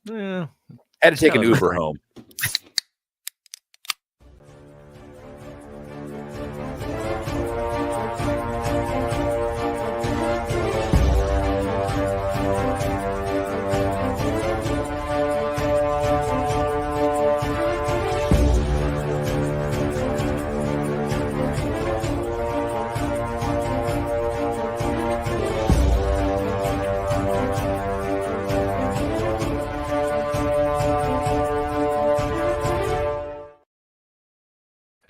Yeah, Had to take an Uber home.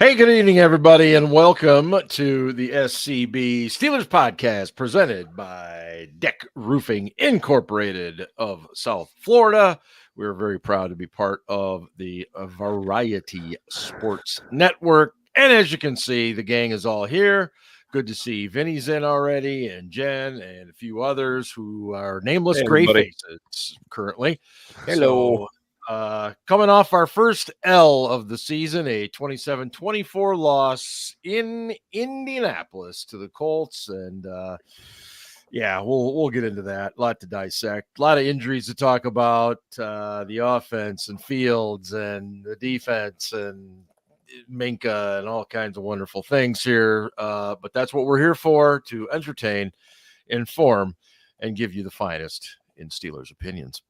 Hey, good evening, everybody, and welcome to the SCB Steelers Podcast presented by DEK Roofing Incorporated of South Florida. We're very proud to be part of the Variety Sports Network. And as you can see, the gang is all here. Good to see Vinny's in already, and Jen, and a few others who are nameless gray faces currently. Hello. Coming off our first L of the season, a 27-24 loss in Indianapolis to the Colts. And we'll get into that. A lot to dissect, a lot of injuries to talk about, the offense and Fields and the defense and Minka and all kinds of wonderful things here. But that's what we're here for, to entertain, inform, and give you the finest in Steelers opinions.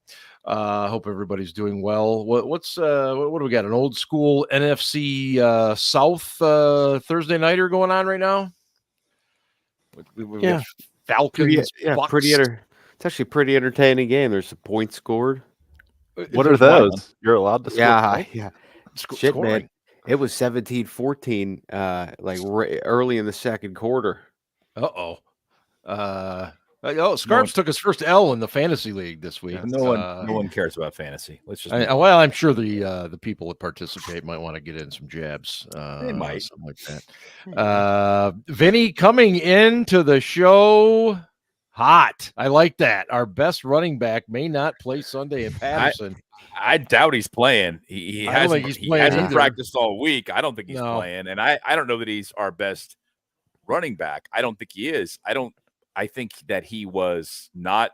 Hope everybody's doing well. What do we got? An old school NFC South Thursday nighter going on right now? We got Falcons. Pretty. It's actually a pretty entertaining game. There's a point scored. What are those? You're allowed to score? Yeah. Shit, man. It was 17-14, early in the second quarter. Scarps took his first L in the fantasy league this week. No one cares about fantasy. Let's just. I'm sure the people that participate might want to get in some jabs. They might, something like that. Vinny coming into the show hot. I like that. Our best running back may not play Sunday in Patterson. I doubt he's playing. He hasn't practiced all week. I don't think he's playing, and I don't know that he's our best running back. I don't think he is. I think that he was not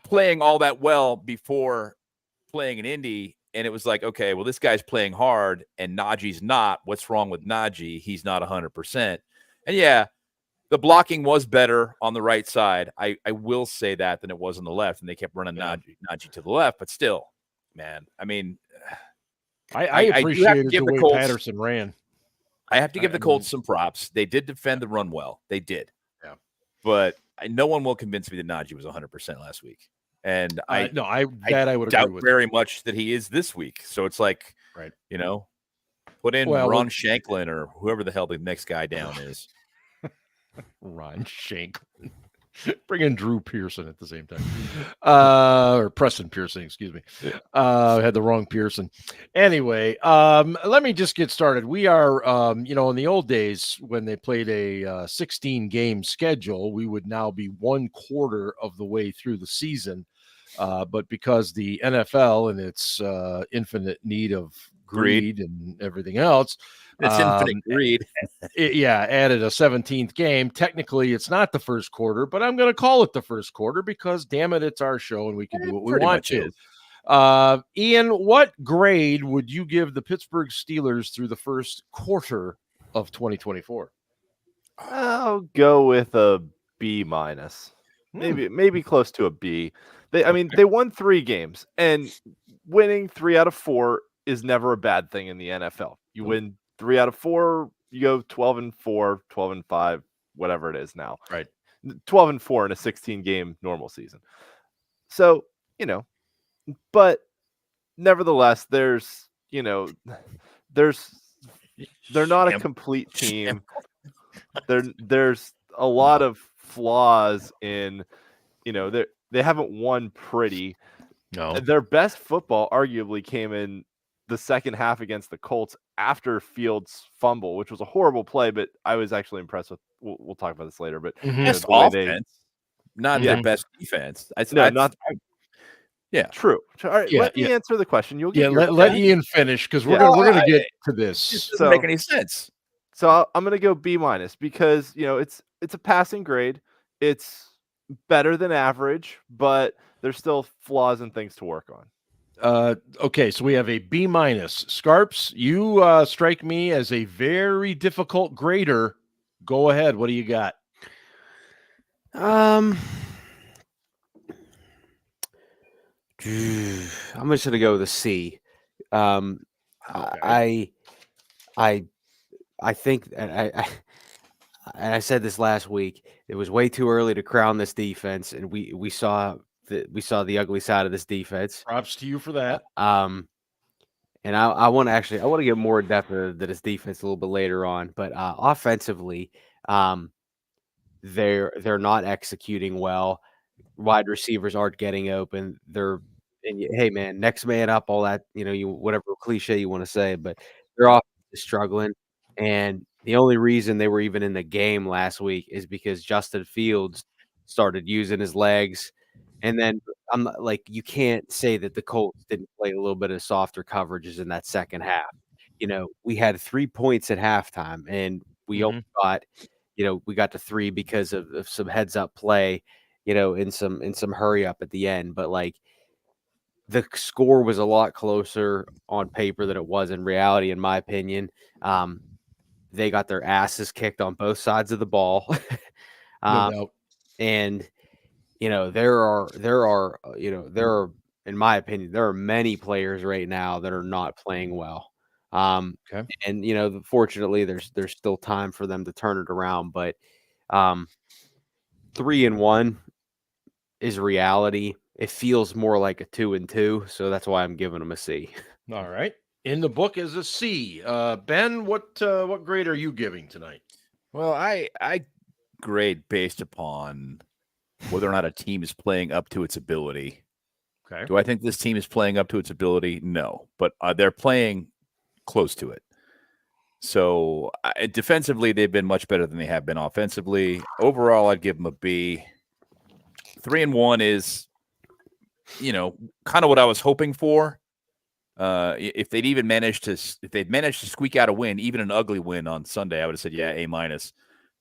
playing all that well before playing in Indy, and it was like, okay, well, this guy's playing hard, and Najee's not. What's wrong with Najee? He's not 100%. And yeah, the blocking was better on the right side. I will say that than it was on the left, and they kept running Najee to the left. But still, man, I mean, I appreciated the way Patterson ran. I have to give the Colts some props. They did defend the run well. They did. Yeah. But no one will convince me that Najee was 100% last week. And I would doubt very much that he is this week. So it's like, right, put in Ron Shanklin or whoever the hell the next guy down is. Ron Shanklin. Bring in Drew Pearson at the same time. Or Preston Pearson, excuse me. I had the wrong Pearson. Anyway, let me just get started. We are, in the old days when they played a 16-game schedule, we would now be one quarter of the way through the season. But because the NFL and its infinite need of greed and everything else, it's infinite greed. Added a 17th game. Technically, it's not the first quarter, but I'm going to call it the first quarter because, damn it, it's our show and we can do what we want to. Ian, what grade would you give the Pittsburgh Steelers through the first quarter of 2024? I'll go with a B minus, maybe close to a B. They won 3 games, and winning 3 out of 4 is never a bad thing in the NFL. You win 3 out of 4, you go 12-4, 12-5, whatever it is now. Right. 12-4 in a 16-game normal season. So, but nevertheless, they're not a complete team. There's a lot of flaws in, they haven't won pretty. No. Their best football arguably came in the second half against the Colts after Fields' fumble, which was a horrible play, but I was actually impressed with. We'll talk about this later, but best offense, not their best defense. True. All right, let me answer the question. You'll get let Ian finish because we're gonna get to this. It doesn't make any sense. So I'm gonna go B minus because it's a passing grade. It's better than average, but there's still flaws and things to work on. Okay, so we have a B-. Scarps, you strike me as a very difficult grader. Go ahead. What do you got? I'm just gonna go with a C. Okay. I think, and I said this last week, it was way too early to crown this defense, and we saw the ugly side of this defense. Props to you for that. And I want to get more in depth into this defense a little bit later on, but offensively, they're not executing well. Wide receivers aren't getting open. Hey man, next man up, all that, you whatever cliche you want to say, but their offense is struggling. And the only reason they were even in the game last week is because Justin Fields started using his legs. And then I'm not, like, you can't say that the Colts didn't play a little bit of softer coverages in that second half. We had 3 points at halftime, and we only got, we got to 3 because of some heads up play, in some hurry up at the end. But like, the score was a lot closer on paper than it was in reality, in my opinion. They got their asses kicked on both sides of the ball. No doubt. And there are, in my opinion, there are many players right now that are not playing well. Okay. And fortunately, there's still time for them to turn it around. But 3-1 is reality. It feels more like a 2-2, so that's why I'm giving them a C. All right. In the book is a C. Ben, what grade are you giving tonight? Well, I grade based upon whether or not a team is playing up to its ability. Okay. Do I think this team is playing up to its ability? No, but they're playing close to it. So defensively, they've been much better than they have been offensively. Overall, I'd give them a B. 3-1 is, kind of what I was hoping for. If they'd managed to squeak out a win, even an ugly win on Sunday, I would have said, yeah, A-.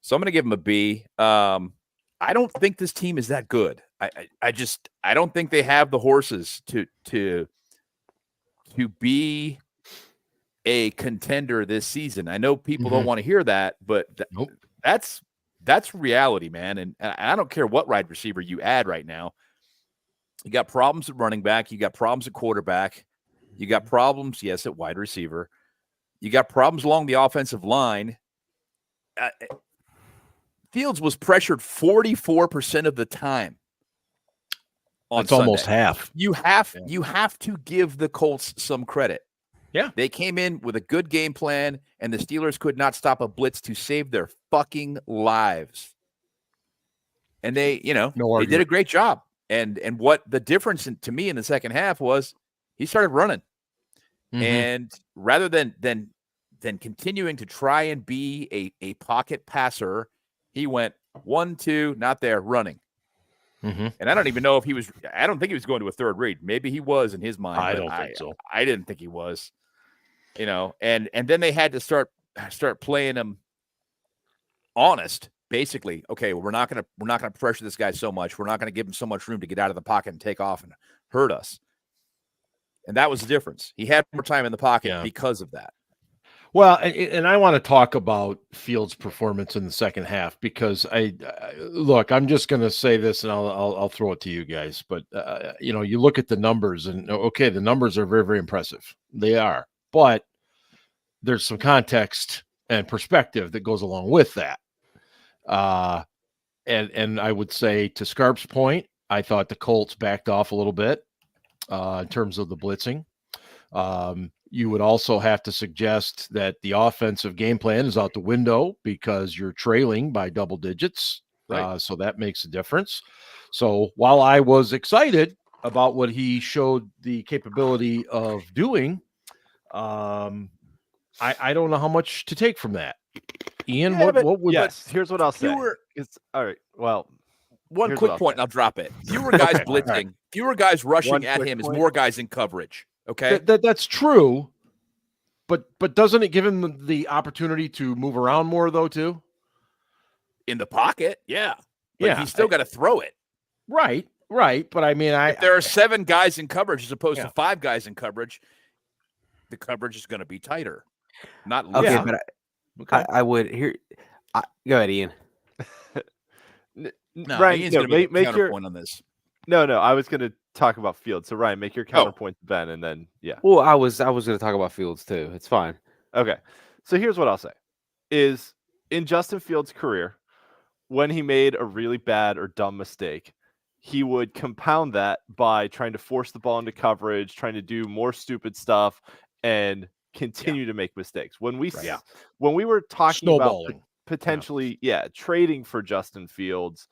So I'm going to give them a B. I don't think this team is that good. I don't think they have the horses to be a contender this season. I know people don't want to hear that, but that's reality, man. And I don't care what wide receiver you add right now. You got problems at running back. You got problems at quarterback. You got problems, yes, at wide receiver. You got problems along the offensive line. Fields was pressured 44% of the time. That's almost half. You have to give the Colts some credit. Yeah. They came in with a good game plan, and the Steelers could not stop a blitz to save their fucking lives. And they did a great job. And what the difference to me in the second half was, he started running. And rather than continuing to try and be a pocket passer, he went 1, 2, not there, running. And I don't even know if I don't think he was going to a third read. Maybe he was in his mind. I don't think so. I didn't think he was. And then they had to start playing him honest. Basically, okay, we're not gonna pressure this guy so much. We're not gonna give him so much room to get out of the pocket and take off and hurt us. And that was the difference. He had more time in the pocket because of that. Well, and I want to talk about Fields' performance in the second half, because I'm just going to say this, and I'll throw it to you guys. But you look at the numbers, and okay, the numbers are very, very impressive. They are, but there's some context and perspective that goes along with that. And I would say, to Scarp's point, I thought the Colts backed off a little bit in terms of the blitzing. You would also have to suggest that the offensive game plan is out the window because you're trailing by double digits. Right. So that makes a difference. So while I was excited about what he showed the capability of doing, I don't know how much to take from that. Ian, what would here's what I'll say. It's all right. Well, one quick point, and I'll drop it. Fewer guys blitzing, fewer guys rushing at him is more guys in coverage. Okay, that's true, but doesn't it give him the opportunity to move around more though too? In the pocket, but he's still got to throw it. Right. Right, but I mean, if there are 7 guys in coverage as opposed Yeah. to 5 guys in coverage, the coverage is going to be tighter, not Okay, looser. but okay. I would here. Go ahead, Ian. No, Ryan, Ian's no, going to make a make your counterpoint on this. no. I was going to talk about Fields. So Ryan, make your counterpoint to Ben, and then Well, I was going to talk about Fields too. It's fine. Okay. So here's what I'll say: is in Justin Fields' career, when he made a really bad or dumb mistake, he would compound that by trying to force the ball into coverage, trying to do more stupid stuff, and continue to make mistakes. When we were talking about Snowballing. potentially trading for Justin Fields,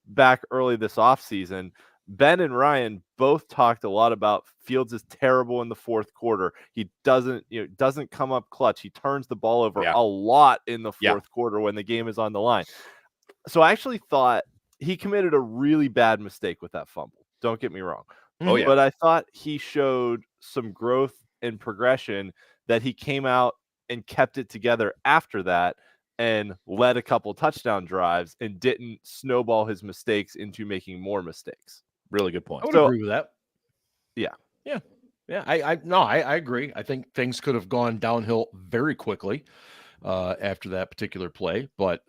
back early this offseason, Ben and Ryan both talked a lot about Fields is terrible in the fourth quarter. He doesn't come up clutch. He turns the ball over a lot in the fourth quarter when the game is on the line. So I actually thought he committed a really bad mistake with that fumble. Don't get me wrong. Oh, yeah. But I thought he showed some growth and progression, that he came out and kept it together after that and led a couple touchdown drives and didn't snowball his mistakes into making more mistakes. Really good point. I would agree with that. Yeah. I agree. I think things could have gone downhill very quickly after that particular play, but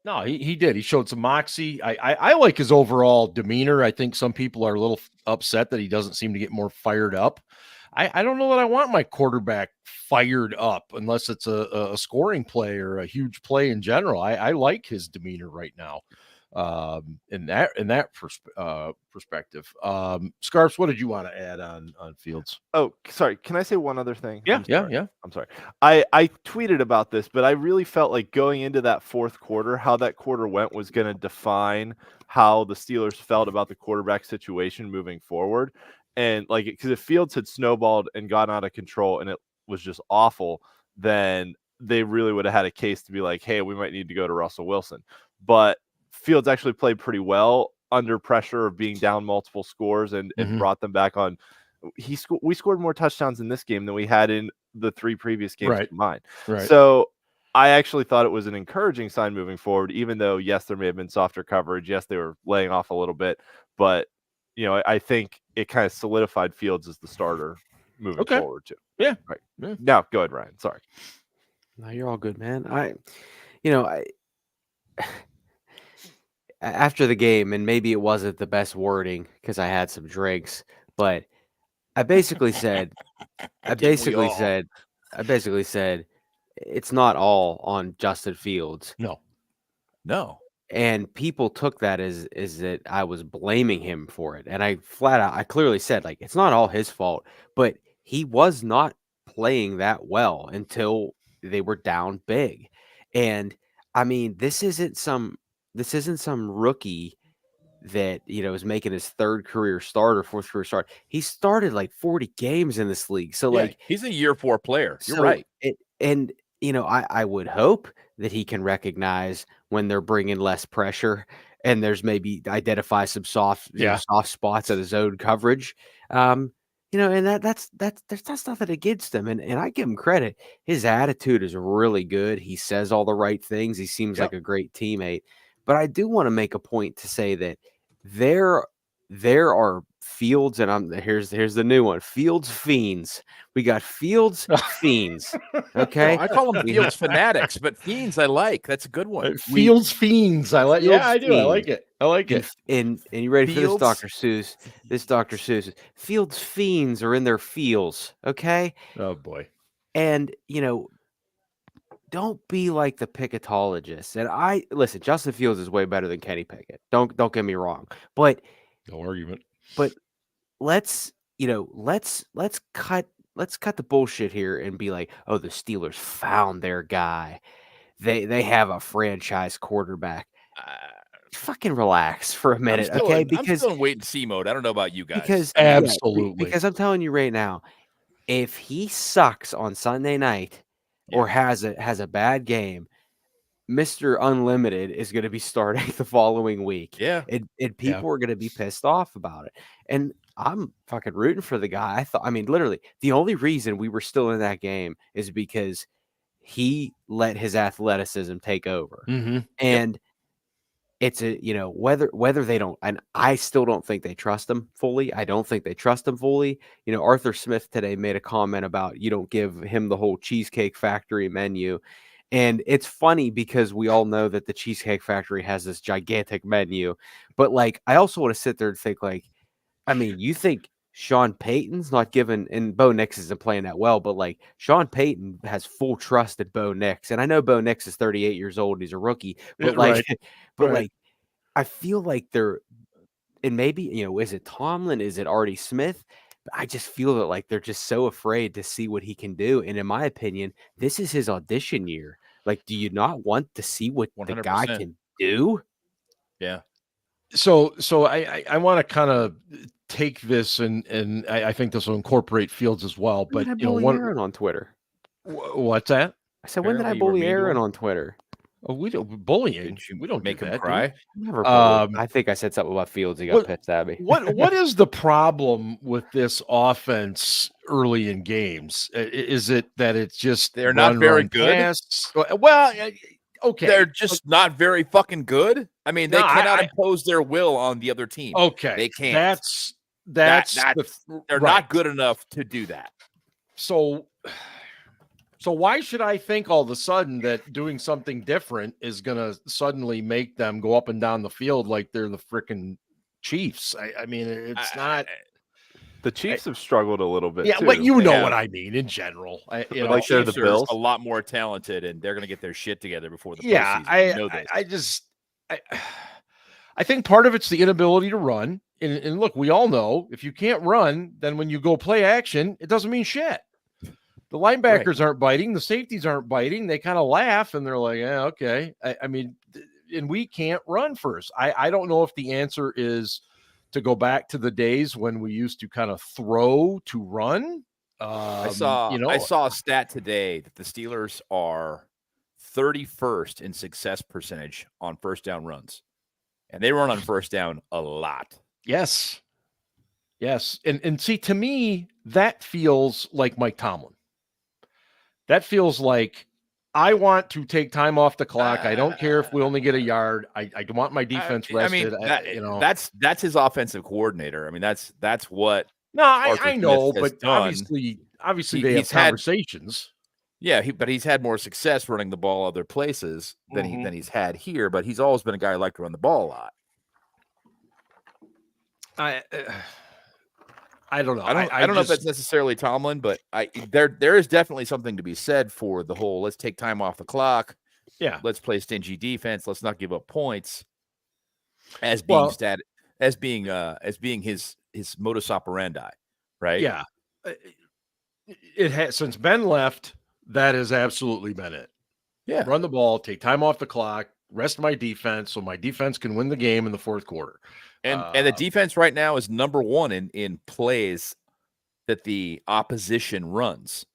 no, he did. He showed some moxie. I like his overall demeanor. I think some people are a little upset that he doesn't seem to get more fired up. I don't know that I want my quarterback fired up unless it's a scoring play or a huge play in general. I like his demeanor right now in that perspective. Scarps, what did you want to add on Fields? Oh, sorry. Can I say one other thing? Yeah. I'm sorry. I tweeted about this, but I really felt like going into that fourth quarter, how that quarter went was going to define how the Steelers felt about the quarterback situation moving forward. And because if Fields had snowballed and gotten out of control and it was just awful, then they really would have had a case to be like, hey, we might need to go to Russell Wilson. But Fields actually played pretty well under pressure of being down multiple scores and brought them back on. We scored more touchdowns in this game than we had in the 3 previous games combined. Right. So I actually thought it was an encouraging sign moving forward, even though, yes, there may have been softer coverage. Yes, they were laying off a little bit, but I think it kind of solidified Fields as the starter moving forward too. Yeah. Right. Yeah. Now go ahead, Ryan. Sorry. No, you're all good, man. After the game, and maybe it wasn't the best wording because I had some drinks, but I basically said, it's not all on Justin Fields. No. And people took that as that I was blaming him for it. And I clearly said, it's not all his fault, but he was not playing that well until they were down big. And I mean, this isn't some rookie that, is making his 3rd career start or 4th career start. He started 40 games in this league. So he's a year 4 player. You're so right. I would hope that he can recognize when they're bringing less pressure and there's maybe identify some soft spots of the zone coverage. And that's nothing against him. And I give him credit. His attitude is really good. He says all the right things. He seems like a great teammate. But I do want to make a point to say that there are Fields, and here's the new one, Fields fiends. We got Fields fiends. Okay, I call them Fields fanatics, but fiends I like. That's a good one. Fields fiends. I like. Fields I do. I like it. I like it. And you ready Fields? for this, Dr. Seuss? This Dr. Seuss. Fields fiends are in their feels. Okay. Oh boy. And don't be like the Picketologists. And listen, Justin Fields is way better than Kenny Pickett. Don't get me wrong. But no argument. But let's cut the bullshit here and be like, oh, the Steelers found their guy. They have a franchise quarterback. Fucking relax for a minute, okay? I'm still in wait and see mode. I don't know about you guys. Because absolutely. Because I'm telling you right now, if he sucks on Sunday night or has a bad game, Mr. Unlimited is going to be starting the following week. Yeah. And people are going to be pissed off about it. And I'm fucking rooting for the guy. Literally, the only reason we were still in that game is because he let his athleticism take over. Mm-hmm. And it's whether they don't, and I still don't think they trust him fully. I don't think they trust him fully. Arthur Smith today made a comment about you don't give him the whole Cheesecake Factory menu. And it's funny because we all know that the Cheesecake Factory has this gigantic menu, but I also want to sit there and think you think Sean Payton's not given, and Bo Nix isn't playing that well, but Sean Payton has full trust in Bo Nix. And I know Bo Nix is 38 years old and he's a rookie, but Right. but I feel like they're, and maybe, is it Tomlin? Is it Artie Smith? But I just feel that they're just so afraid to see what he can do. And in my opinion, this is his audition year. Do you not want to see what 100%. the guy can do? Yeah. So I want to kind of take this and I think this will incorporate Fields as well. But When did I bully Aaron on Twitter? What's that? I said, when did I Apparently you were bully mean to Aaron him. on Twitter? Oh, we don't bullying. Didn't you We don't make do him that, do we? cry? I never bullied. Um, I think I said something about Fields. He got pissed at me. What is the problem with this offense early in games? Is it that it's just They're not very good? pass? Well, okay, They're just not very fucking good. I mean, they No, cannot I- impose their will on the other team. okay. They can't. That's They're right. not good enough to do that. So why should I think all of a sudden that doing something different is going to suddenly make them go up and down the field like they're the freaking Chiefs? I mean, it's not. The Chiefs have struggled a little bit. Yeah, too. but you know Yeah. what I mean in general. Like The they're the Chiefs are Bills? a lot more talented, and they're going to get their shit together before the Yeah, postseason. You know this. I think part of it's the inability to run. And look, we all know if you can't run, then when you go play action, it doesn't mean shit. The linebackers aren't biting. The safeties aren't biting. They kind of laugh and they're like, yeah, okay. I mean, and we can't run first. I don't know if the answer is to go back to the days when we used to kind of throw to run. I saw a stat today that the Steelers are 31st in success percentage on first down runs, and they run on first down a lot. Yes. And see, to me, that feels like Mike Tomlin. That feels like I want to take time off the clock. I don't care if we only get a yard. I want my defense rested. That's his offensive coordinator. I mean, that's what. No, I know, Smith has but done. obviously they have he's had- conversations. Yeah, but he's had more success running the ball other places than he's had here. But he's always been a guy who liked to run the ball a lot. I don't know. I don't know if that's necessarily Tomlin, but there is definitely something to be said for the whole let's take time off the clock. Yeah. Let's play stingy defense. Let's not give up points as being as being his modus operandi, right? Yeah. It has since Ben left, that has absolutely been it. Yeah. Run the ball, take time off the clock, rest my defense so my defense can win the game in the fourth quarter. And the defense right now is number one in plays that the opposition runs.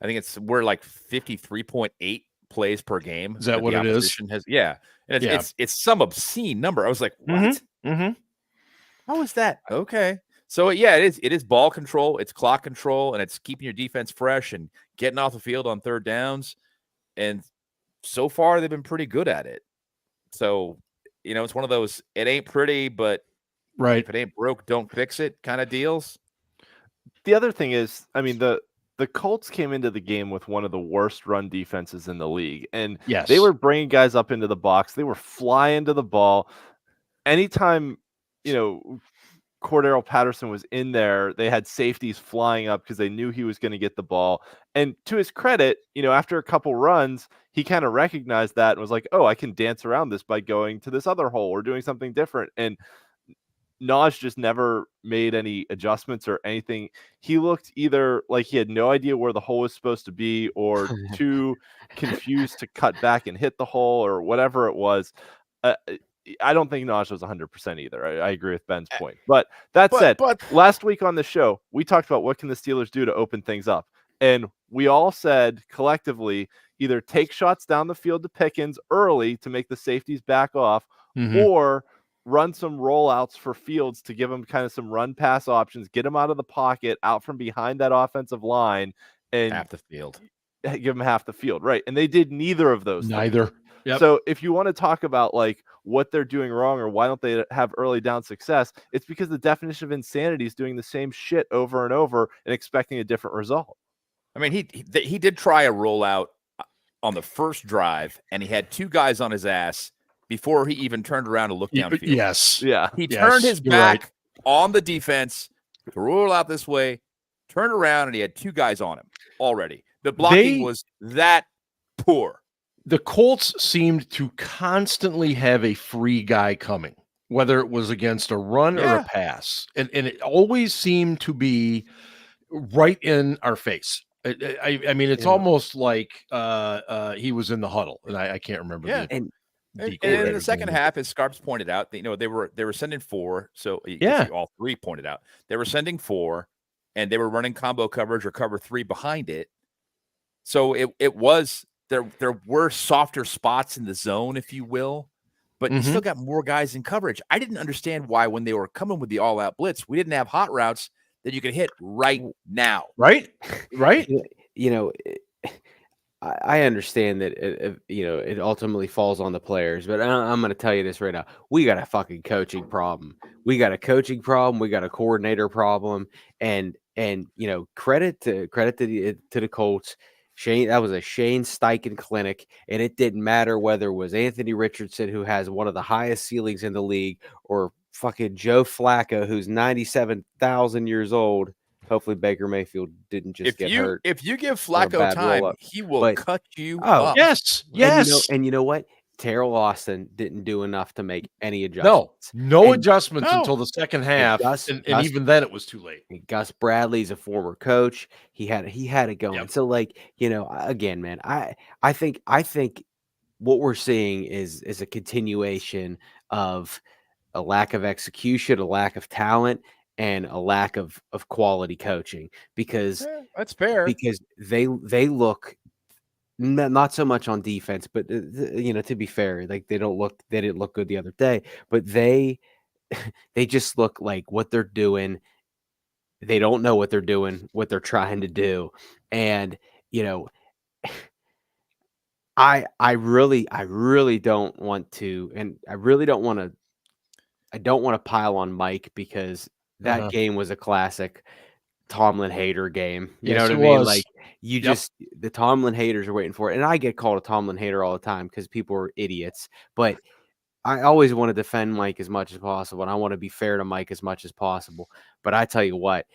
I think we're like 53.8 plays per game. Is that what it is? Yeah. And it's some obscene number. I was like, what? Mm-hmm. How is that? Okay. So yeah, it is ball control, it's clock control, and it's keeping your defense fresh and getting off the field on third downs. And so far they've been pretty good at it. So it's one of those, it ain't pretty, but right. If it ain't broke, don't fix it kind of deals. The other thing is, I mean, the Colts came into the game with one of the worst run defenses in the league. And yes, they were bringing guys up into the box. They were flying to the ball. Anytime, Cordero Patterson was in there, they had safeties flying up because they knew he was going to get the ball. And to his credit, after a couple runs, he kind of recognized that and was like, oh, I can dance around this by going to this other hole or doing something different. And Naj just never made any adjustments or anything. He looked either like he had no idea where the hole was supposed to be or too confused to cut back and hit the hole or whatever it was. I don't think Naj was 100% either. I agree with Ben's point. But that said, last week on the show, we talked about what can the Steelers do to open things up. And we all said collectively, either take shots down the field to Pickens early to make the safeties back off, or run some rollouts for Fields to give him kind of some run pass options, get him out of the pocket, out from behind that offensive line, and half the field. Give him half the field. Right. And they did neither of those. Neither. things. Yep. So if you want to talk about like what they're doing wrong or why don't they have early down success, it's because the definition of insanity is doing the same shit over and over and expecting a different result. I mean, he did try a rollout on the first drive, and he had 2 guys on his ass before he even turned around to look downfield. Yes. Yeah. He turned his you're right. back on the defense to roll out this way, turned around, and he had 2 guys on him already. The blocking was that poor. The Colts seemed to constantly have a free guy coming, whether it was against a run or a pass. And it always seemed to be right in our face. I mean, it's almost like he was in the huddle, and I can't remember. Yeah. The And in the second half, as Scarps pointed out, they were sending 4. So all 3 pointed out they were sending 4, and they were running combo coverage or cover 3 behind it. So it was there were softer spots in the zone, if you will, but you still got more guys in coverage. I didn't understand why when they were coming with the all-out blitz, we didn't have hot routes that you could hit right now. Right. I understand that it ultimately falls on the players, but I'm going to tell you this right now: we got a fucking coaching problem. We got a coaching problem. We got a coordinator problem, and credit to the Colts. That was a Shane Steichen clinic, and it didn't matter whether it was Anthony Richardson, who has one of the highest ceilings in the league, or fucking Joe Flacco, who's 97,000 years old. Hopefully Baker Mayfield didn't just get hurt. If you give Flacco time, he will cut you up. Yes. And you know what? Terrell Austin didn't do enough to make any adjustments. No adjustments until the second half, and even then it was too late. Gus Bradley's a former coach. He had it going. Yep. So, again, man, I think what we're seeing is a continuation of a lack of execution, a lack of talent, and a lack of quality coaching. Because that's fair. Because they look. Not so much on defense, but to be fair, like they didn't look good the other day, but they just look like what they're doing. They don't know what they're doing, what they're trying to do. And, I really don't want to, and I don't want to pile on Mike, because that game was a classic Tomlin hater game. You know what I mean? Like the Tomlin haters are waiting for it. And I get called a Tomlin hater all the time because people are idiots. But I always want to defend Mike as much as possible, and I want to be fair to Mike as much as possible. But I tell you what,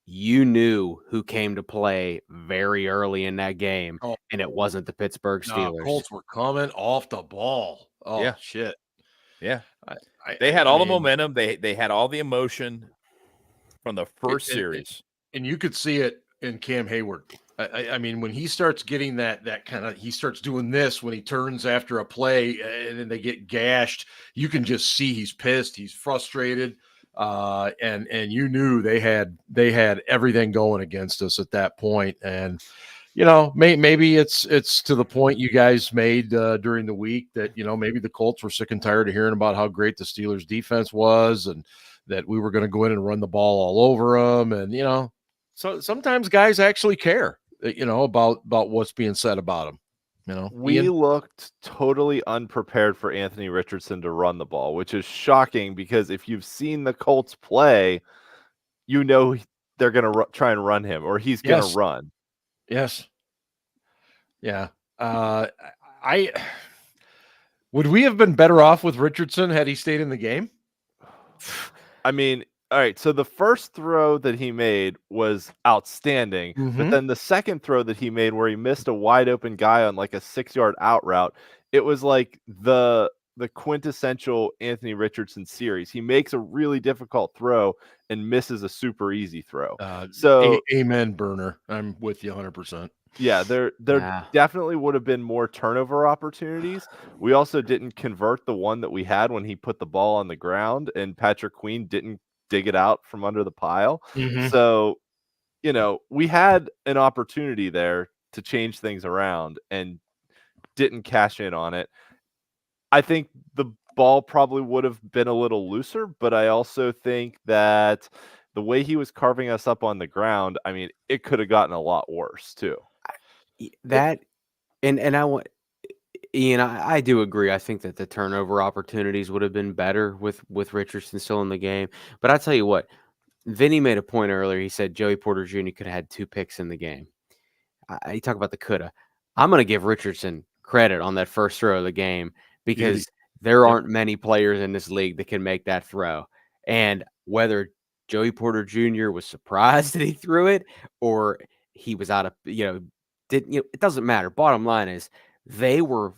you knew who came to play very early in that game, and it wasn't the Pittsburgh Steelers. Colts were coming off the ball. Oh, yeah. Shit. Yeah. They had all the momentum. They had all the emotion from the first series. And you could see it in Cam Hayward. I mean, when he starts getting that kind of, he starts doing this when he turns after a play and then they get gashed, you can just see he's pissed, he's frustrated. And you knew they had everything going against us at that point. And, maybe it's to the point you guys made during the week that, maybe the Colts were sick and tired of hearing about how great the Steelers defense was, and that we were going to go in and run the ball all over them. And, so sometimes guys actually care, about what's being said about them. We looked totally unprepared for Anthony Richardson to run the ball, which is shocking, because if you've seen the Colts play, they're going to try and run him, or he's going to run. Yes. Yeah. Would we have been better off with Richardson had he stayed in the game? I mean, all right, so the first throw that he made was outstanding, but then the second throw that he made, where he missed a wide open guy on like a 6-yard out route, it was like the quintessential Anthony Richardson series. He makes a really difficult throw and misses a super easy throw. Amen, Burner. I'm with you 100%. Yeah, there definitely would have been more turnover opportunities. We also didn't convert the one that we had when he put the ball on the ground and Patrick Queen didn't dig it out from under the pile. So, we had an opportunity there to change things around and didn't cash in on it. I think the ball probably would have been a little looser, but I also think that the way he was carving us up on the ground, I mean, it could have gotten a lot worse too. That, and I want, Ian, I do agree. I think that the turnover opportunities would have been better with Richardson still in the game. But I tell you what, Vinny made a point earlier. He said Joey Porter Jr. could have had 2 picks in the game. You talk about the coulda. I'm going to give Richardson credit on that first throw of the game because there aren't many players in this league that can make that throw. And whether Joey Porter Jr. was surprised that he threw it or he was out of, it doesn't matter. Bottom line is they were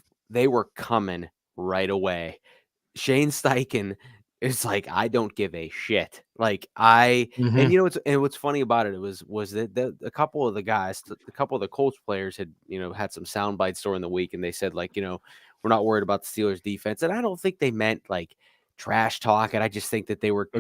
coming right away. Shane Steichen is like, I don't give a shit. Like and what's funny about it was that a couple of the guys, a couple of the Colts players had some sound bites during the week, and they said like, we're not worried about the Steelers defense, and I don't think they meant like trash talk, and I just think that they were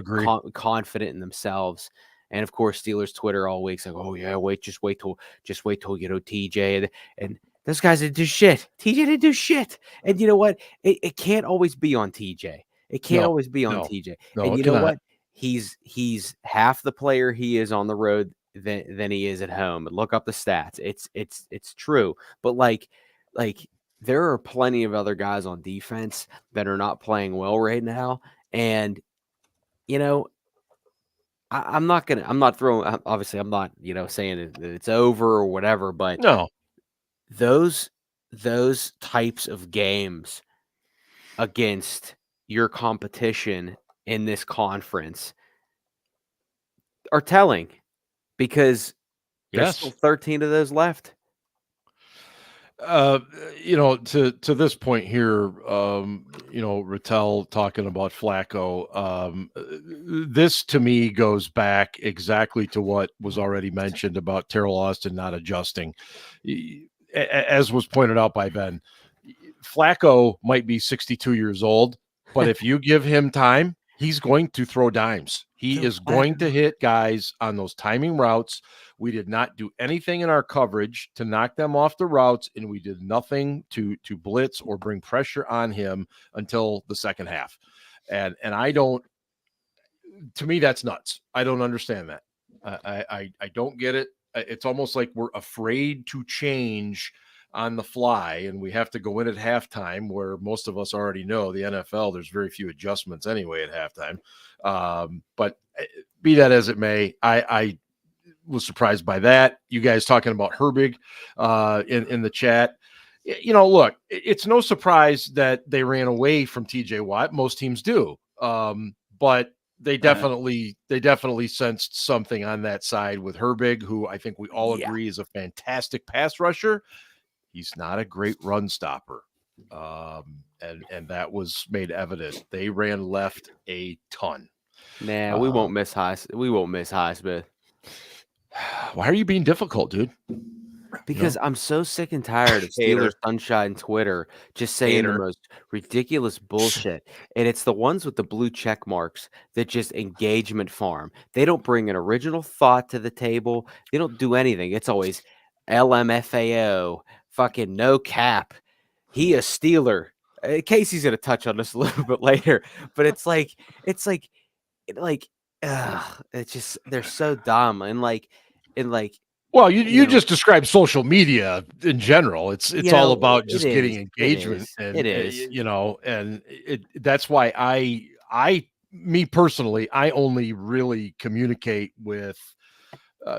confident in themselves. And of course, Steelers Twitter all week's like, oh yeah, just wait till TJ and those guys didn't do shit. TJ didn't do shit. And you know what? It can't always be on TJ. It can't always be on TJ. No, and you know what? He's half the player he is on the road than he is at home. Look up the stats. It's true. But like there are plenty of other guys on defense that are not playing well right now. And I'm not obviously I'm not saying that it's over or whatever, but no. Those types of games against your competition in this conference are telling because there's still 13 of those left. To this point here, Rattel talking about Flacco, this to me goes back exactly to what was already mentioned about Terrell Austin not adjusting. As was pointed out by Ben, Flacco might be 62 years old, but if you give him time, he's going to throw dimes. He is going to hit guys on those timing routes. We did not do anything in our coverage to knock them off the routes, and we did nothing to blitz or bring pressure on him until the second half. And to me, that's nuts. I don't understand that. I don't get it. It's almost like we're afraid to change on the fly, and we have to go in at halftime where most of us already know the NFL, there's very few adjustments anyway at halftime. But be that as it may, I was surprised by that. You guys talking about Herbig in the chat. Look, it's no surprise that they ran away from TJ Watt. Most teams do. But they definitely sensed something on that side with Herbig, who I think we all agree is a fantastic pass rusher. He's not a great run stopper. And that was made evident. They ran left a ton. Nah, we won't miss Highsmith. Why are you being difficult, dude? Because I'm so sick and tired of Steelers Sunshine Twitter just saying the most ridiculous bullshit. And it's the ones with the blue check marks that just engagement farm. They don't bring an original thought to the table. They don't do anything. It's always LMFAO, fucking no cap. He a Steeler. Casey's going to touch on this a little bit later. But it's just, they're so dumb. And well, you just described social media in general. It's all about just getting engagement. It is. And that's why me personally, I only really communicate with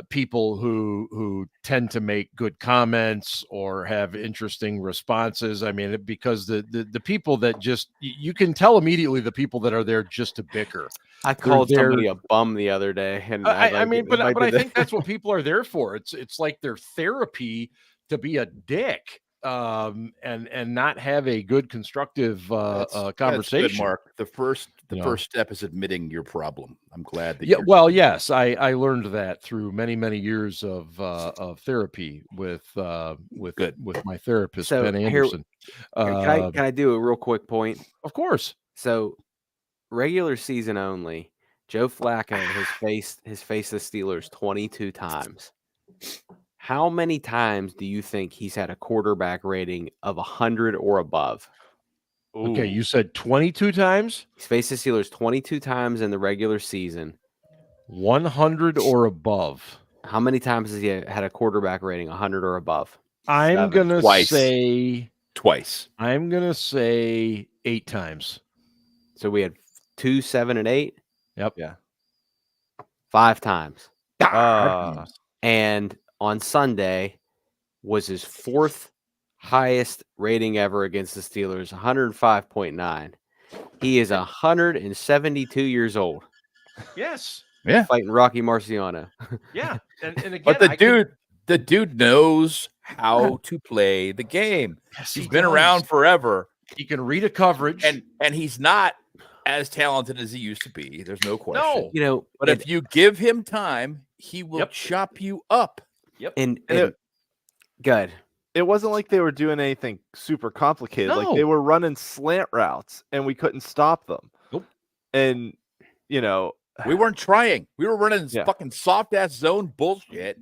people who tend to make good comments or have interesting responses. I mean, because the people that just, you can tell immediately the people that are there just to bicker. I called somebody a bum the other day, and I think that's what people are there for. It's like their therapy to be a dick, and not have a good constructive conversation. That's good, Mark. The first step is admitting your problem. I'm glad that. Yeah, well, yes, I learned that through many years of therapy with my therapist, Ben Anderson. Can I do a real quick point? Of course. So, regular season only, Joe Flacco has faced the Steelers 22 times. How many times do you think he's had a quarterback rating of 100 or above? Ooh. Okay, you said 22 times? He's faced the Steelers 22 times in the regular season. 100 or above. How many times has he had a quarterback rating 100 or above? I'm going to say Twice. I'm gonna say 8 times. So we had 2, 7, and 8. Yep. Yeah. 5 times. Uh, And on Sunday was his 4th highest rating ever against the Steelers, 105.9. He is 172 years old, Yes. Yeah. fighting Rocky Marciano. Yeah. And again, But the dude knows how to play the game. Yes, He's he been does. around forever, He can read a coverage. and he's not as talented as he used to be. There's no question. No. You know, But if you give him time, he will Yep. chop you up. and it- good. it wasn't like they were doing anything super complicated. Like No. they were running slant routes and we couldn't stop them. Nope. And you know, We weren't trying. We were running Yeah. fucking soft ass zone bullshit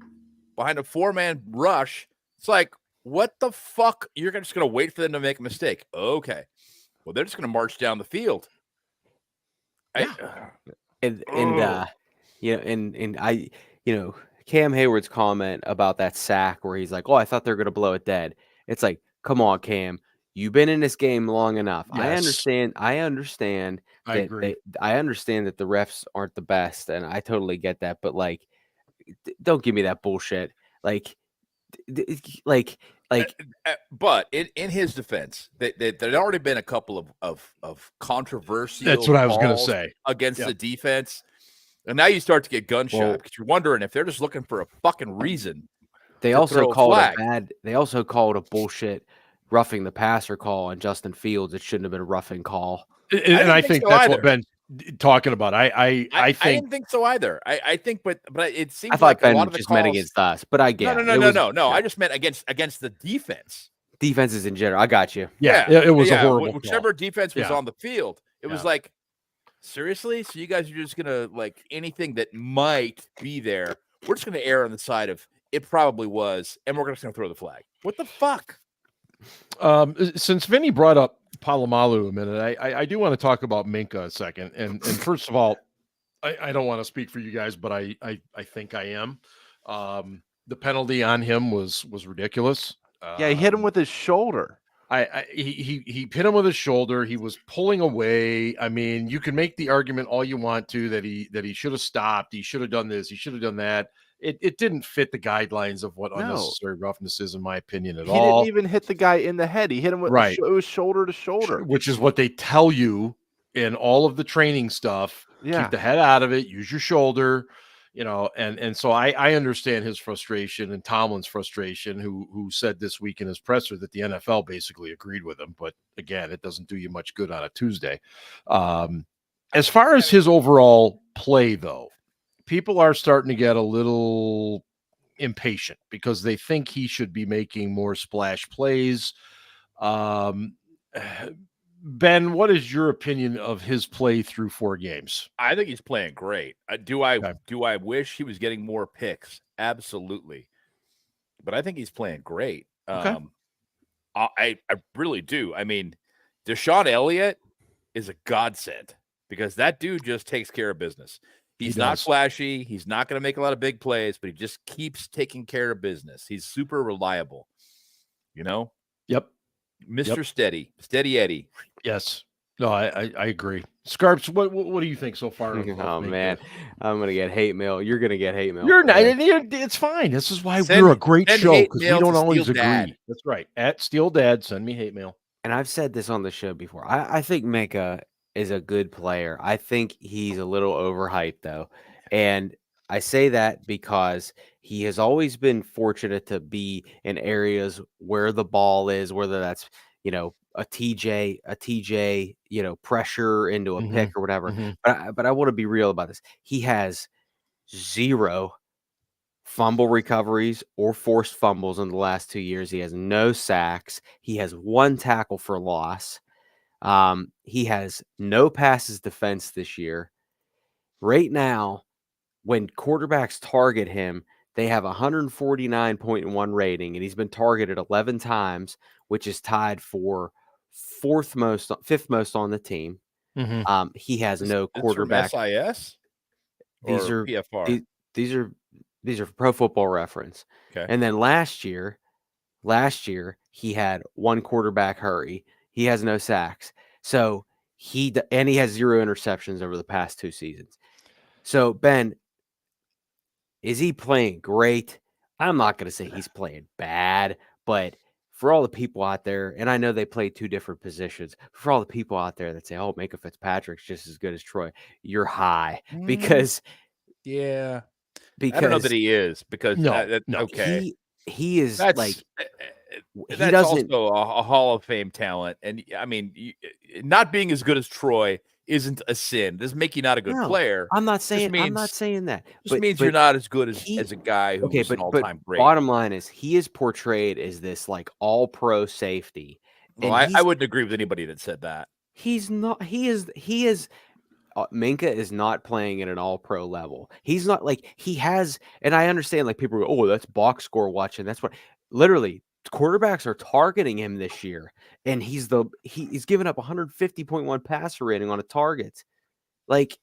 behind a 4-man rush. It's like, what the fuck? You're just gonna wait for them to make a mistake. Okay. Well, they're just gonna march down the field. And Oh. you know, and I, you know, Cam Hayward's comment about that sack where he's like, "Oh, I thought they were gonna blow it dead." It's like, come on, Cam, you've been in this game long enough. I Yes. understand. I agree. I understand that the refs aren't the best, and I totally get that. But like, don't give me that bullshit. Like, like, But in his defense, there'd already been a couple of controversial. That's what I was going to calls say. against Yep. the defense, and now you start to get gunshot Well- because you're wondering if they're just looking for a fucking reason. they to also throw a called flag. a bad. They also called a bullshit roughing the passer call on Justin Fields. It shouldn't have been a roughing call. And didn't I think think so that's either. what Ben's talking about. I I think didn't think so either. I think, but it seems I thought like a Ben lot of the just calls. meant against us, but I get No. I just meant against the defense. defenses in general. I got you. yeah, it was a horrible call. Whichever defense was Yeah. on the field, it was Yeah. like, seriously. So you guys are just gonna like anything that might be there. We're just gonna err on the side of it probably was, and we're just gonna throw the flag. What the fuck? Since Vinny brought up Palomalu a minute, I do want to talk about Minka a second. And first of all, I don't want to speak for you guys, but I think I am. The penalty on him was ridiculous. yeah, he hit him with his shoulder. He hit him with his shoulder. He was pulling away. I mean, you can make the argument all you want to that he should have stopped. He should have done this. He should have done that. It didn't fit the guidelines of what unnecessary roughness is, in my opinion, at He all. didn't even hit the guy in the head. He hit him with Right. it was shoulder to shoulder. Which is what they tell you in all of the training stuff. Yeah. Keep the head out of it. Use your shoulder. And so I understand his frustration and Tomlin's frustration, who said this week in his presser that the NFL basically agreed with him. But again, it doesn't do you much good on a Tuesday. As far as his overall play, though, people are starting to get a little impatient because they think he should be making more splash plays. Ben, what is your opinion of his play through 4 games? I think he's playing great. Do I Okay. wish he was getting more picks? Absolutely. But I think he's playing great. Okay. I really do. I mean, Deshaun Elliott is a godsend because that dude just takes care of business. He's not does. flashy. He's not going to make a lot of big plays, but he just keeps taking care of business. He's super reliable. Yep. Mr. Steady Eddie. Yes. No, I agree. Scarps, what do you think so far? of Oh Minka? man, I'm gonna get hate mail. You're gonna get hate mail. You're not. today. It's fine. This is why Send- we're a great send show, hate because we mail don't to always Steel agree. Dad. That's right. At Steel Dad, send me hate mail. And I've said this on the show before. I think Minka is a good player. I think he's a little overhyped though, and I say that because he has always been fortunate to be in areas where the ball is, whether that's a TJ, pressure into a pick or whatever. Mhm. But I want to be real about this. He has 0 fumble recoveries or forced fumbles in the last 2 years. He has no sacks. He has 1 tackle for loss. He has no passes defense this year. Right now, when quarterbacks target him, they have 149.1 rating, and he's been targeted 11 times, which is tied for 5th most on the team. Mhm. He has no It's from quarterback. SIS. These or are PFR. these are Pro Football Reference. Okay. And then last year he had one quarterback hurry. He has no sacks. So he has 0 interceptions over the past 2 seasons. So Ben, is he playing great? I'm not going to say he's playing bad, but for all the people out there, and I know they play 2 different positions, for all the people out there that say, oh, Minka Fitzpatrick's just as good as Troy, you're high because I don't know that he is because okay. He is that's like he that's doesn't also a Hall of Fame talent, and I mean, not being as good as Troy isn't a sin. Doesn't make you not a good player. I'm not saying that. Just means you're not as good as a guy who's an all-time great. Bottom line is he is portrayed as this like all-pro safety. Well, I wouldn't agree with anybody that said that. He's not. He is. Minka is not playing at an all-pro level. He's not like he has. And I understand like people go, oh, that's box score watching. That's what literally quarterbacks are targeting him this year, and he's given up 150.1 passer rating on a target. Like,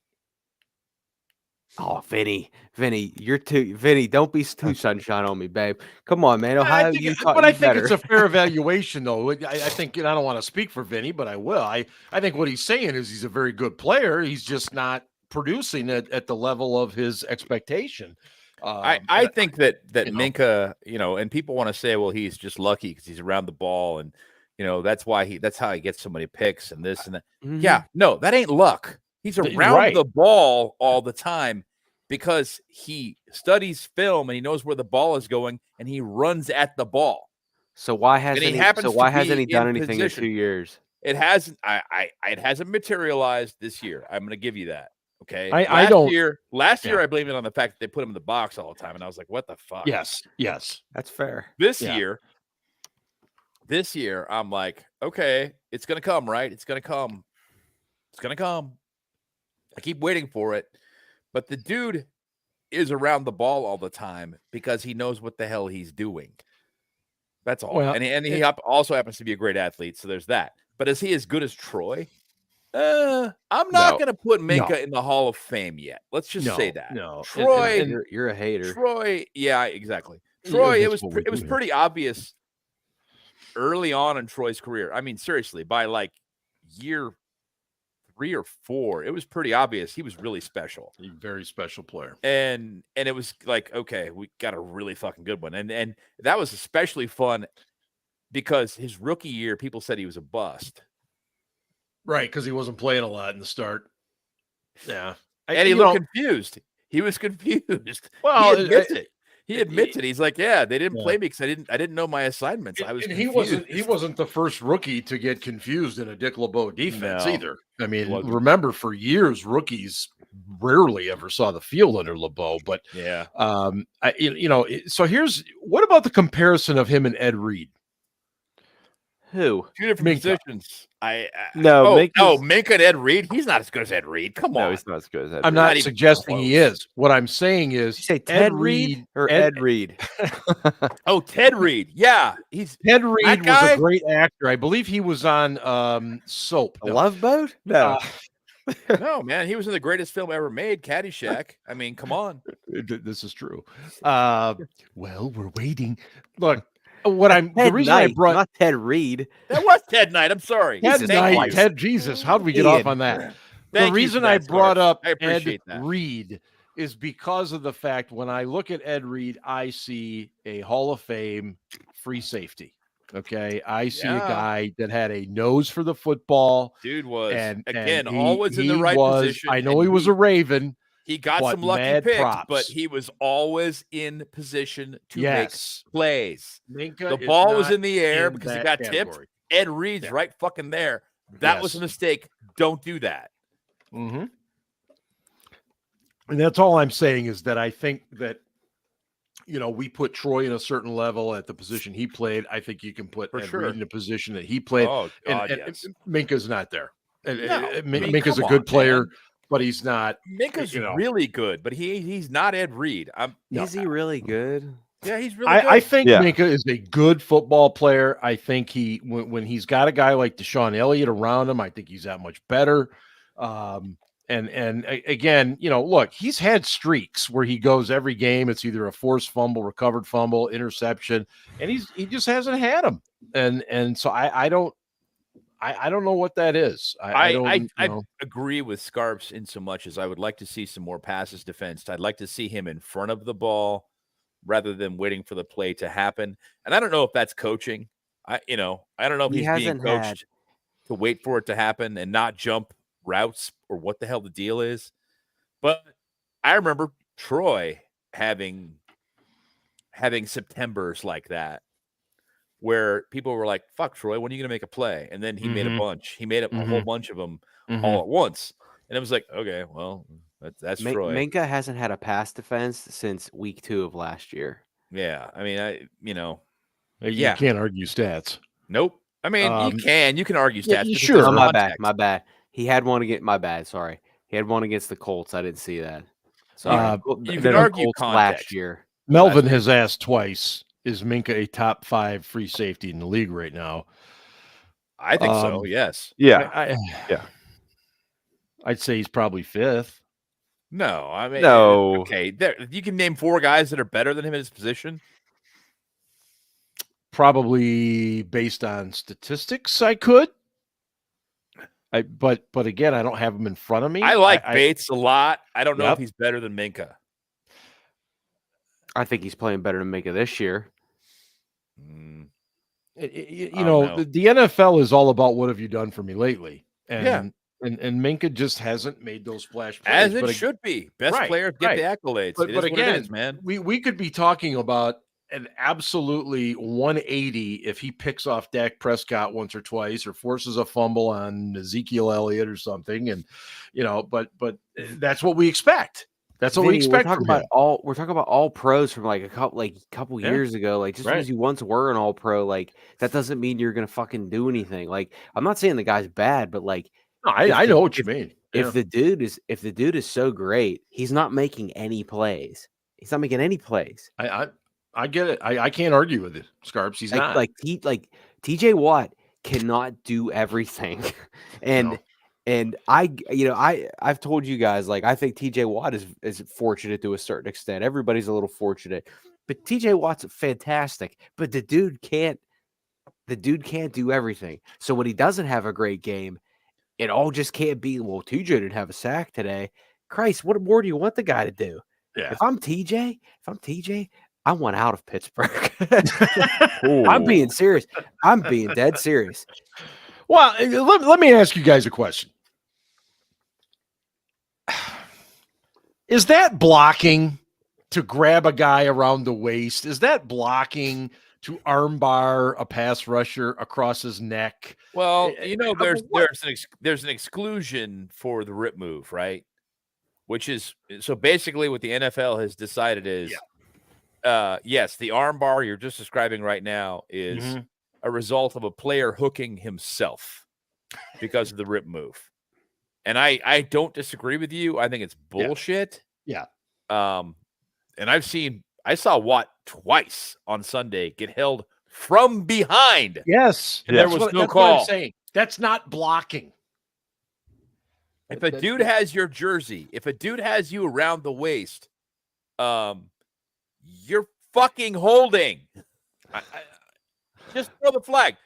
oh, Vinny, don't be too sunshine on me, babe. Come on, man. Ohio, I think it's a fair evaluation, though. I think, and I don't want to speak for Vinny, but I will. I think what he's saying is he's a very good player. He's just not producing at the level of his expectation. I think that Minka, and people want to say, well, he's just lucky because he's around the ball, and that's how he gets so many picks and this and that. Mm-hmm. Yeah, no, that ain't luck. He's around the ball all the time because he studies film and he knows where the ball is going and he runs at the ball. So why hasn't he done anything in 2 years? It hasn't. It hasn't materialized this year. I'm going to give you that. Okay. Last year, I blamed it on the fact that they put him in the box all the time, and I was like, "What the fuck?" Yes, that's fair. This year, I'm like, "Okay, it's gonna come, right? It's gonna come. I keep waiting for it, but the dude is around the ball all the time because he knows what the hell he's doing. That's all. Well, and he also happens to be a great athlete, so there's that. But is he as good as Troy? I'm not going to put Minka in the Hall of Fame yet. Let's just say that. No, Troy, you're a hater. Troy, yeah, exactly. Troy, it was pretty obvious early on in Troy's career. I mean, seriously, by like year 3 or 4, it was pretty obvious he was really special. A very special player. And it was like, okay, we got a really fucking good one. And that was especially fun because his rookie year, people said he was a bust. Right, because he wasn't playing a lot in the start. Yeah. And he looked confused. He was confused. Well, he admits it. He's like, yeah, they didn't play me because I didn't know my assignments. I was confused. He wasn't the first rookie to get confused in a Dick LeBeau defense either. I mean, remember for years, rookies rarely ever saw the field under LeBeau. But yeah, so what about the comparison of him and Ed Reed? Who? 2 different positions. Minka and Ed Reed. He's not as good as Ed Reed. Come on. No, he's not as good as Ed Reed. I'm not suggesting he is. What I'm saying is, did you say Ted Reed or Ed Reed? Oh, Ted Reed. Yeah, Ted Reed was a great actor. I believe he was on Soap. Love Boat? No. No, man, he was in the greatest film ever made, Caddyshack. I mean, come on. This is true. Well, we're waiting. Look. The reason I brought not Ted Reed. That was Ted Knight. I'm sorry. Ted Jesus. How did we get off on that? The reason I brought up Ed Reed is because of the fact when I look at Ed Reed, I see a Hall of Fame free safety. Okay. I see a guy that had a nose for the football. Dude was always in the right position. I know he was a Raven. He got some lucky picks, but he was always in position to make plays. Minka the ball was in the air because he got tipped. Ed Reed's right fucking there. That was a mistake. Don't do that. Mm-hmm. And that's all I'm saying is that I think that, we put Troy in a certain level at the position he played. I think you can put Ed Reed in a position that he played. Oh, God, yes. Minka's not there. Minka's a good player. Man. But he's not. Minka's really good, but he's not Ed Reed. Is he really good? Yeah, he's really good. I think Minka is a good football player. I think when he's got a guy like Deshaun Elliott around him, I think he's that much better. Again, look, he's had streaks where he goes every game. It's either a forced fumble, recovered fumble, interception, and he just hasn't had them. And so I don't know what that is. I agree with Scarps in so much as I would like to see some more passes defensed. I'd like to see him in front of the ball rather than waiting for the play to happen. And I don't know if that's coaching. I don't know if he's being coached to wait for it to happen and not jump routes or what the hell the deal is. But I remember Troy having Septembers like that where people were like, fuck Troy, when are you going to make a play? And then he made a bunch. He made a whole bunch of them all at once. And it was like, okay, well, that's Troy. Minka hasn't had a pass defense since week 2 of last year. Yeah. I mean, you can't argue stats. Nope. I mean, you can argue stats. Yeah, sure. Oh, my bad. He had one against my bad. Sorry. He had one against the Colts. I didn't see that. Sorry. You can argue Colts last year. Melvin has asked twice, is Minka a top 5 free safety in the league right now? I think so. Yes. Yeah. I'd say he's probably 5th. No, I mean, no. Okay, you can name 4 guys that are better than him in his position. Probably based on statistics, I could. But again, I don't have him in front of me. I like Bates a lot. I don't know if he's better than Minka. I think he's playing better than Minka this year. The NFL is all about what have you done for me lately, and Minka just hasn't made those splash plays. As it should be. Best players get the accolades. But again, man, we could be talking about an absolutely 180 if he picks off Dak Prescott once or twice or forces a fumble on Ezekiel Elliott or something, and but that's what we expect. That's what we expect from him. We're talking about all pros from like a couple years ago. Like just because you once were an all pro, like that doesn't mean you're gonna fucking do anything. Like I'm not saying the guy's bad, but like I know what you mean. If the dude is so great, he's not making any plays. He's not making any plays. I get it. I can't argue with it, Scarps. He's not TJ Watt cannot do everything, and I've told you guys, like, I think TJ Watt is fortunate to a certain extent. Everybody's a little fortunate, but TJ Watt's fantastic. But the dude can't do everything. So when he doesn't have a great game, it all just can't be, well, TJ didn't have a sack today. Christ, what more do you want the guy to do? Yeah. If I'm TJ, I want out of Pittsburgh. I'm being serious. I'm being dead serious. Well, let me ask you guys a question. Is that blocking to grab a guy around the waist? Is that blocking to armbar a pass rusher across his neck? Well, there's an exclusion for the rip move, right? Which is so basically what the NFL has decided is, yes, the armbar you're just describing right now is a result of a player hooking himself because of the rip move. And I don't disagree with you. I think it's bullshit. Yeah. And I saw Watt twice on Sunday get held from behind. Yes. And there was no call. What I'm saying. That's not blocking. If a dude has your jersey, if a dude has you around the waist, you're fucking holding. Just throw the flag.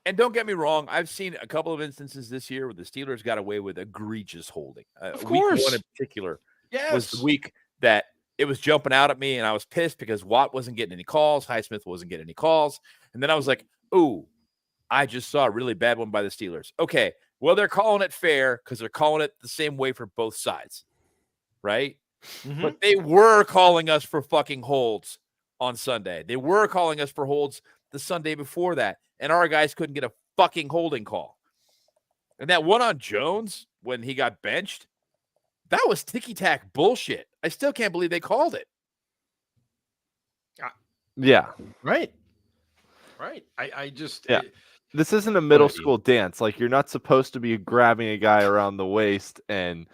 And don't get me wrong, I've seen a couple of instances this year where the Steelers got away with egregious holding. Of week course. 1 in particular was the week that it was jumping out at me, and I was pissed because Watt wasn't getting any calls, Highsmith wasn't getting any calls, and then I was like, ooh, I just saw a really bad one by the Steelers. Okay, well, they're calling it fair because they're calling it the same way for both sides, right? But they were calling us for fucking holds on Sunday. They were calling us for holds the Sunday before that, and our guys couldn't get a fucking holding call. And that one on Jones when he got benched, that was ticky-tack bullshit. I still can't believe they called it. Yeah. Right. I just... Yeah. This isn't a middle school dance. Like, you're not supposed to be grabbing a guy around the waist and,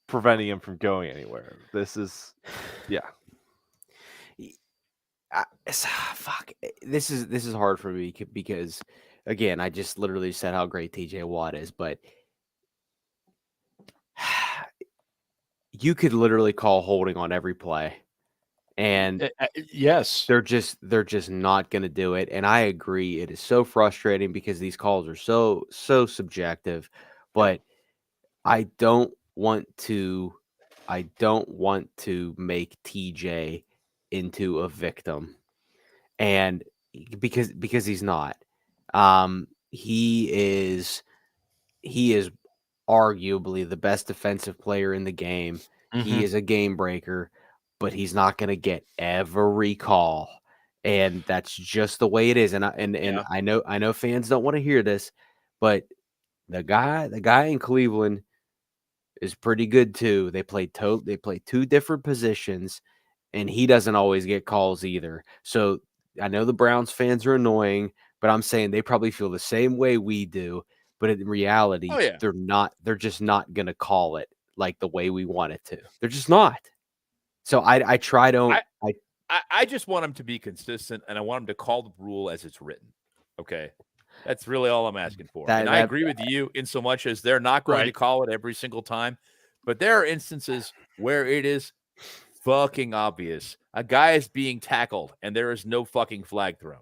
preventing him from going anywhere. This is... Yeah. Fuck. This is hard for me because, again, I just literally said how great TJ Watt is, but you could literally call holding on every play, and yes, they're just not going to do it. And I agree, it is so frustrating because these calls are so subjective. But I don't want to make TJ into a victim, and because he's not. He is arguably the best defensive player in the game. He is a game breaker, but he's not going to get every call, and that's just the way it is. And I know fans don't want to hear this, but the guy in Cleveland is pretty good too. They play two different positions, and he doesn't always get calls either. So I know the Browns fans are annoying, but I'm saying they probably feel the same way we do. But in reality, they're just not going to call it like the way we want it to. They're just not. So I just want them to be consistent, and I want them to call the rule as it's written. Okay. That's really all I'm asking for. And I agree with you in so much as they're not going to call it every single time. But there are instances where it is fucking obvious. A guy is being tackled, and there is no fucking flag thrown.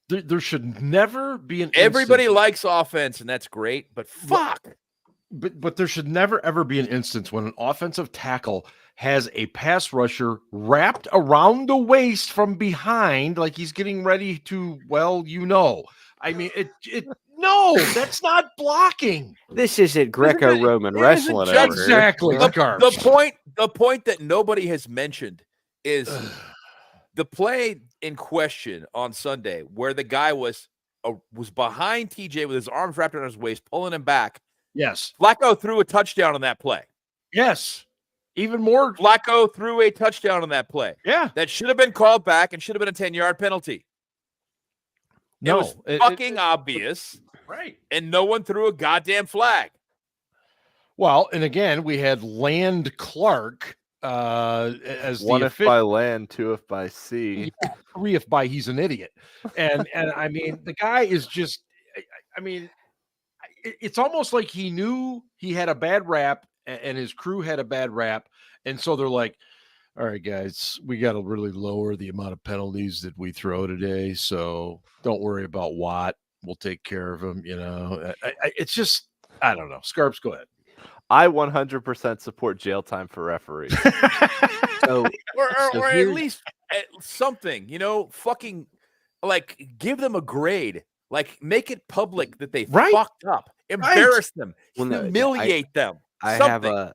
There should never be an Everybody instance, likes offense, and that's great, but fuck. But there should never, ever be an instance when an offensive tackle has a pass rusher wrapped around the waist from behind like he's getting ready to, I mean, no, that's not blocking. This isn't Greco-Roman wrestling. Exactly. The point that nobody has mentioned is the play in question on Sunday where the guy was behind TJ with his arms wrapped around his waist, pulling him back. Yes. Flacco threw a touchdown on that play. Yes. Even more. Flacco threw a touchdown on that play. Yeah. That should have been called back and should have been a 10-yard penalty. No, it was fucking obvious. Right. And no one threw a goddamn flag. Well, and again, we had Land Clark as one the if by land, two if by sea, three if by he's an idiot. And I mean, the guy is just, I mean, it's almost like he knew he had a bad rap and his crew had a bad rap. And so they're like, all right, guys, we got to really lower the amount of penalties that we throw today. So don't worry about Watt. We'll take care of him. It's just, I don't know. Scarps, go ahead. I 100% support jail time for referees. or at least something, fucking like give them a grade, like make it public that they fucked up, embarrass them, humiliate them. I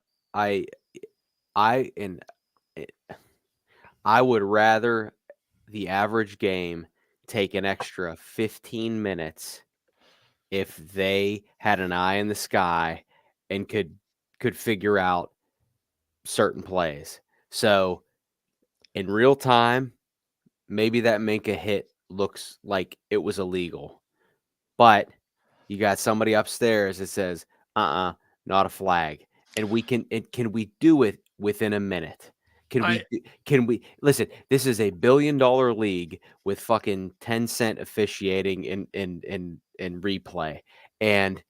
would rather the average game take an extra 15 minutes if they had an eye in the sky and could figure out certain plays. So in real time, maybe that Minka hit looks like it was illegal, but you got somebody upstairs that says, not a flag. And can we do it within a minute? Can we listen? This is $1 billion league with fucking 10-cent officiating in replay, and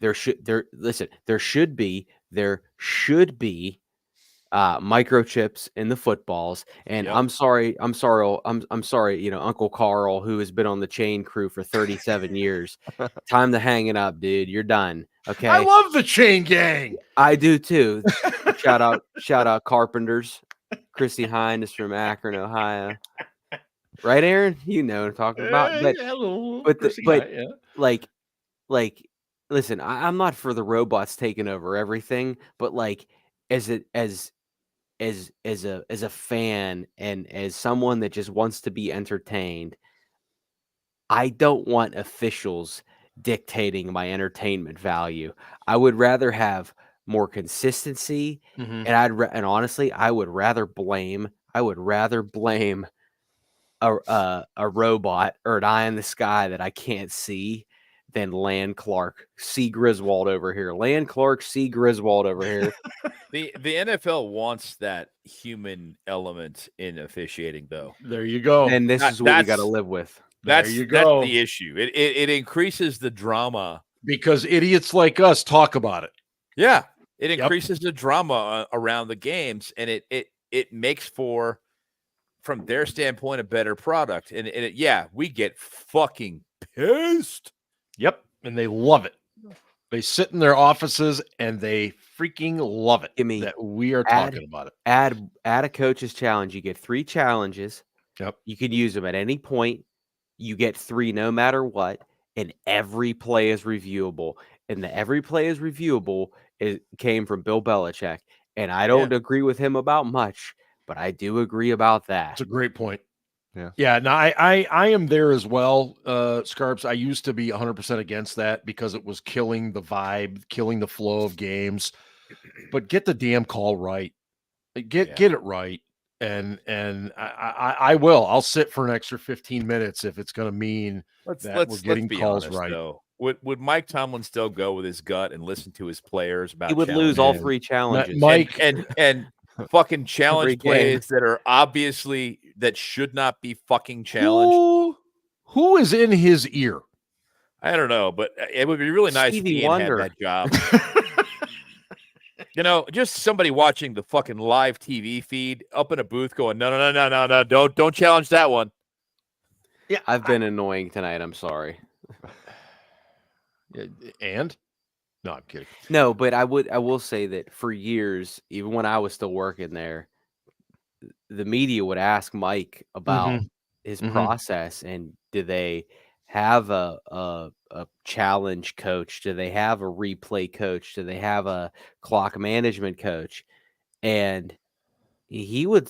there should be microchips in the footballs. And yep. I'm sorry, Uncle Carl, who has been on the chain crew for 37 years. Time to hang it up, dude. You're done. Okay. I love the chain gang. I do too. Shout out Carpenters. Chrissy Hine is from Akron, Ohio. Right, Aaron? You know what I'm talking about. But listen, I'm not for the robots taking over everything, but like as a fan and as someone that just wants to be entertained, I don't want officials dictating my entertainment value. I would rather have more consistency, and honestly, I would rather blame a robot or an eye in the sky that I can't see than Land Clark. C. Griswold over here. Land Clark, C. Griswold over here. The NFL wants that human element in officiating, though. There you go. And this is what we got to live with. That's the issue. It increases the drama because idiots like us talk about it. Yeah. It increases the drama around the games, and it makes for, from their standpoint, a better product. And we get fucking pissed. Yep, and they love it. They sit in their offices and they freaking love it. That we are talking about it. Add a coach's challenge. You get 3 challenges. Yep. You can use them at any point. You get 3 no matter what, and every play is reviewable. And the every play is reviewable came from Bill Belichick. And I don't agree with him about much, but I do agree about that. That's a great point. Yeah. Yeah. No, I am there as well, Scarps. I used to be 100% against that because it was killing the vibe, killing the flow of games. But get the damn call right. Get it right. And I will. I'll sit for an extra 15 minutes if it's going to mean that we're getting calls right. Though. Would Mike Tomlin still go with his gut and listen to his players about? He would lose all 3 challenges. Mike and fucking challenge plays that are obviously that should not be fucking challenged. Who is in his ear? I don't know, but it would be really nice if Ian had that job. Just somebody watching the fucking live TV feed up in a booth going, no, don't challenge that one. Yeah, I've been annoying tonight. I'm sorry. And no, I'm kidding. No, but I will say that for years, even when I was still working there, the media would ask Mike about his process, and do they have a challenge coach? Do they have a replay coach? Do they have a clock management coach? And he would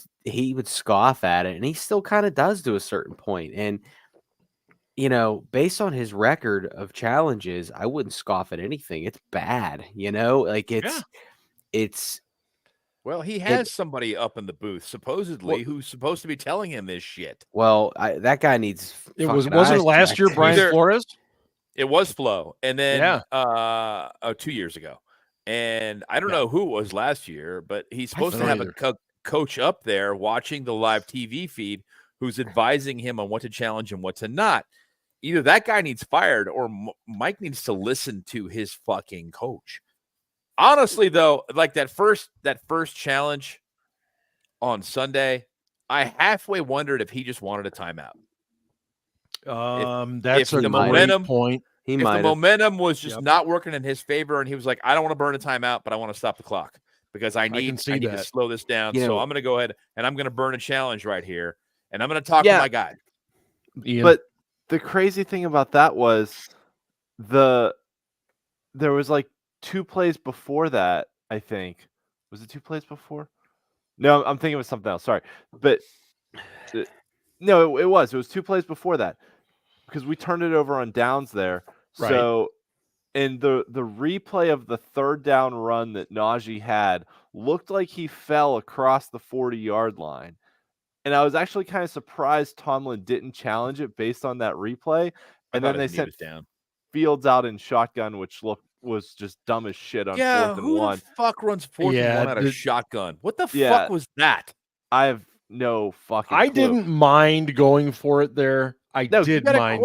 scoff at it, and he still kind of does to a certain point. And based on his record of challenges, I wouldn't scoff at anything. It's bad, it's. Well, he has somebody up in the booth, supposedly, who's supposed to be telling him this shit. Well, that guy needs. Wasn't it last year, Brian Flores? It was Flo, and then 2 years ago, and I don't know who it was last year, but he's supposed to have a coach up there watching the live TV feed who's advising him on what to challenge and what to not. Either that guy needs fired or Mike needs to listen to his fucking coach. Honestly, though, like that first challenge on Sunday, I halfway wondered if he just wanted a timeout. That's a great point. If the momentum was just not working in his favor, and he was like, I don't want to burn a timeout, but I want to stop the clock because I need to slow this down. So I'm going to go ahead and I'm going to burn a challenge right here, and I'm going to talk to my guy. Ian. But the crazy thing about that was there was like 2 plays before that, I think. Was it 2 plays before? No, I'm thinking of something else. Sorry. But no, it was 2 plays before that because we turned it over on downs there. Right. So in the replay of the 3rd down run that Najee had looked like he fell across the 40-yard line. And I was actually kind of surprised Tomlin didn't challenge it based on that replay. And then they sent Fields out in shotgun, which was just dumb as shit on 4th and 1. Who the fuck runs 4th and 1 out of shotgun? What the fuck was that? I have no fucking clue. Didn't mind going for it there. I did mind.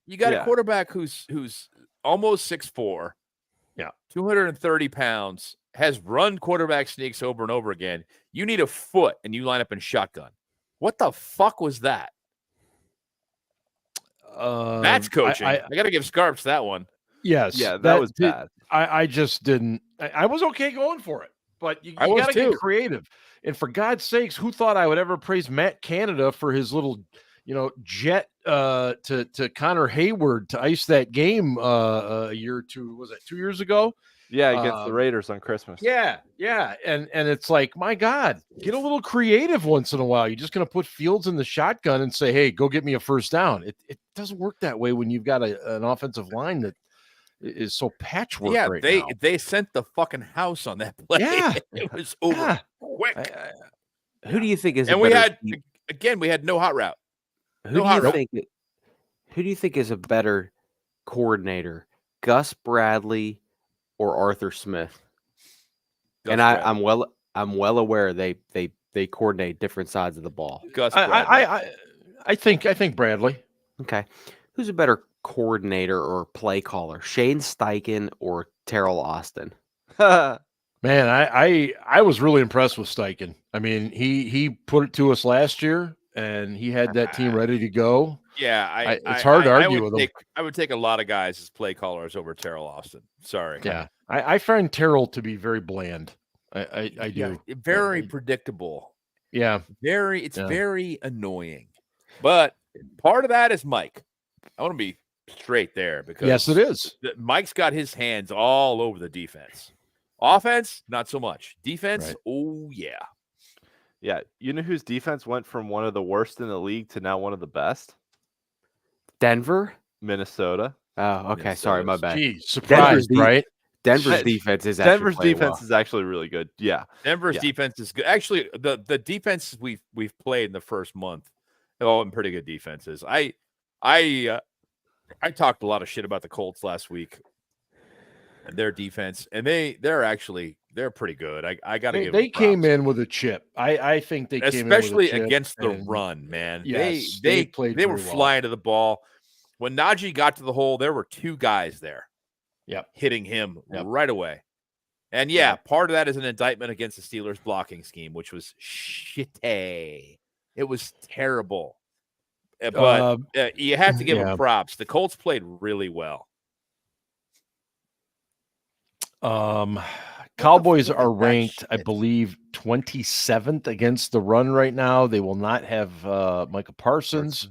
You got a quarterback who's almost 6'4", 230 pounds, has run quarterback sneaks over and over again. You need a foot, and you line up in shotgun. What the fuck was that? That's coaching. I got to give Scarps that one. Yes. Yeah, that was bad. I just didn't. I was okay going for it, but you got to get creative. And for God's sakes, who thought I would ever praise Matt Canada for his little, jet to Connor Hayward to ice that game a year or two? Was that 2 years ago? Yeah, against the Raiders on Christmas. Yeah. And it's like, my God, get a little creative once in a while. You're just going to put Fields in the shotgun and say, hey, go get me a first down. It doesn't work that way when you've got an offensive line that is so patchwork right now. They sent the fucking house on that play. Yeah. It was over quick. Who do you think is we had no hot route. Who do you think is a better coordinator, Gus Bradley or Arthur Smith? I'm well aware they coordinate different sides of the ball. Gus Bradley. I think Bradley. Okay. Who's a better coordinator or play caller, Shane Steichen or Terrell Austin? Man, I was really impressed with Steichen. I mean, he put it to us last year, and he had that team ready to go. Yeah, It's hard to argue with him. I would take a lot of guys as play callers over Terrell Austin. Sorry. Yeah, I find Terrell to be very bland. I do. Very predictable. Yeah, It's very annoying. But part of that is Mike. I want to be straight there because yes, it is. Mike's got his hands all over the defense. Offense, not so much. Defense, Right. oh yeah. Yeah, you know whose defense went from one of the worst in the league to now one of the best? Denver? Minnesota. Oh, okay. Sorry, my bad. Gee, surprised, right? Denver's defense is actually Denver's defense is actually really good. Yeah. Denver's defense is good. Actually, the defense we've played in the first month have all been pretty good defenses. I talked a lot of shit about the Colts last week and their defense, and they're pretty good. I got to give them They came props. in with a chip. I think they came especially in with a chip against the and- run, man. Yes, they played they were very well. flying to the ball. When Najee got to the hole, there were two guys there. Yep. Hitting him Yep. right away. And part of that is an indictment against the Steelers blocking scheme, which was shitty. It was terrible. But you have to give them props. The Colts played really well. Cowboys are ranked, I believe, 27th against the run right now. They will not have Micah Parsons.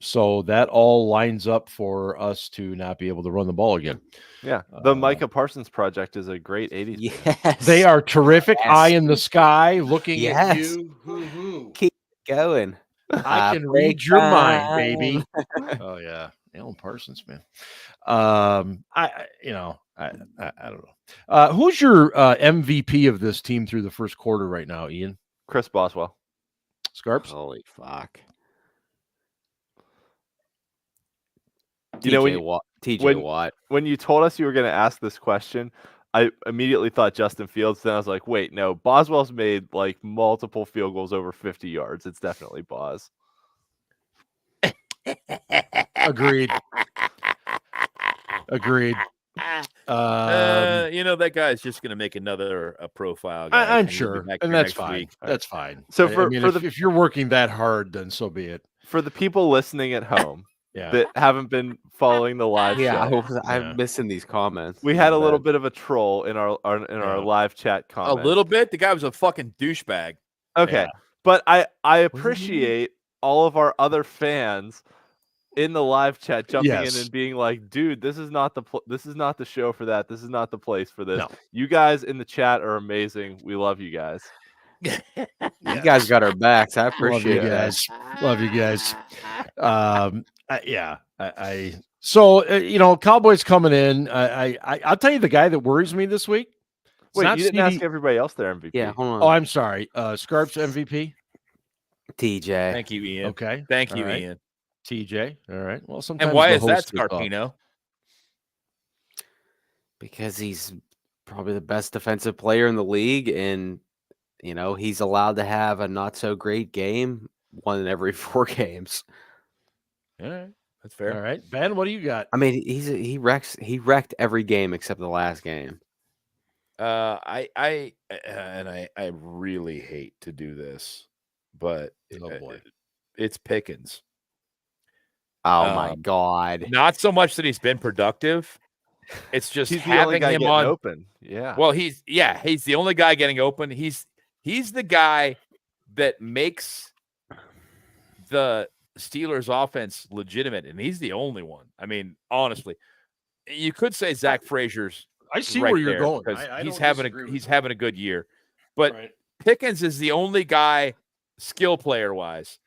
So that all lines up for us to not be able to run the ball again. Yeah. The Micah Parsons project is a great 80s. Yes. They are terrific. Yes. Eye in the sky, looking at Yes. you. Hoo-hoo. Keep going. I can read your mind, baby. Oh yeah, Alan Parsons, man. I don't know. Who's your MVP of this team through the first quarter right now, Ian? Chris Boswell. Scarps? Holy fuck. You know, TJ Watt. When you told us you were going to ask this question, I immediately thought Justin Fields. Then I was like, wait, no. Boswell's made like multiple field goals over 50 yards. It's definitely Bos. Agreed. That guy's just going to make another profile. Guy, I'm and he'll be sure, back and here that's next fine. week. That's fine. So if you're working that hard, then so be it. For the people listening at home Yeah. that haven't been following the live show, I'm missing these comments. we had a little bit of a troll in our live chat A comments. little bit. The guy was a fucking douchebag. Okay, Yeah. but I appreciate all of our other fans in the live chat jumping in and being like, "Dude, this is not the show for that. This is not the place for this." No. You guys in the chat are amazing. We love you guys. You guys got our backs. I appreciate you that. guys. Love you guys. So Cowboys coming in. I'll tell you the guy that worries me this week. It's Wait, not you didn't CD ask everybody else their MVP. Yeah, hold on. Oh, I'm sorry. Scarps MVP. TJ. Thank you, Ian. Okay. Thank you, All right. Ian. TJ. All right. Well, sometimes. And why the is that, host gets off. Scarpino? Because he's probably the best defensive player in the league, and he's allowed to have a not so great game, one in every 4 games. All right. That's fair. All right. Ben, what do you got? I mean, he wrecked every game except the last game. I really hate to do this, but Oh, boy. it's Pickens. Oh my god! Not so much that he's been productive. It's just He's the only having guy him getting on. open. Yeah. Well, he's the only guy getting open. He's the guy that makes the Steelers offense legitimate, and he's the only one. I mean, honestly, you could say Zach Frazier's. I see right where you're there going. because I he's don't having disagree with he's you. having a good year, but Right. Pickens is the only guy, skill player wise,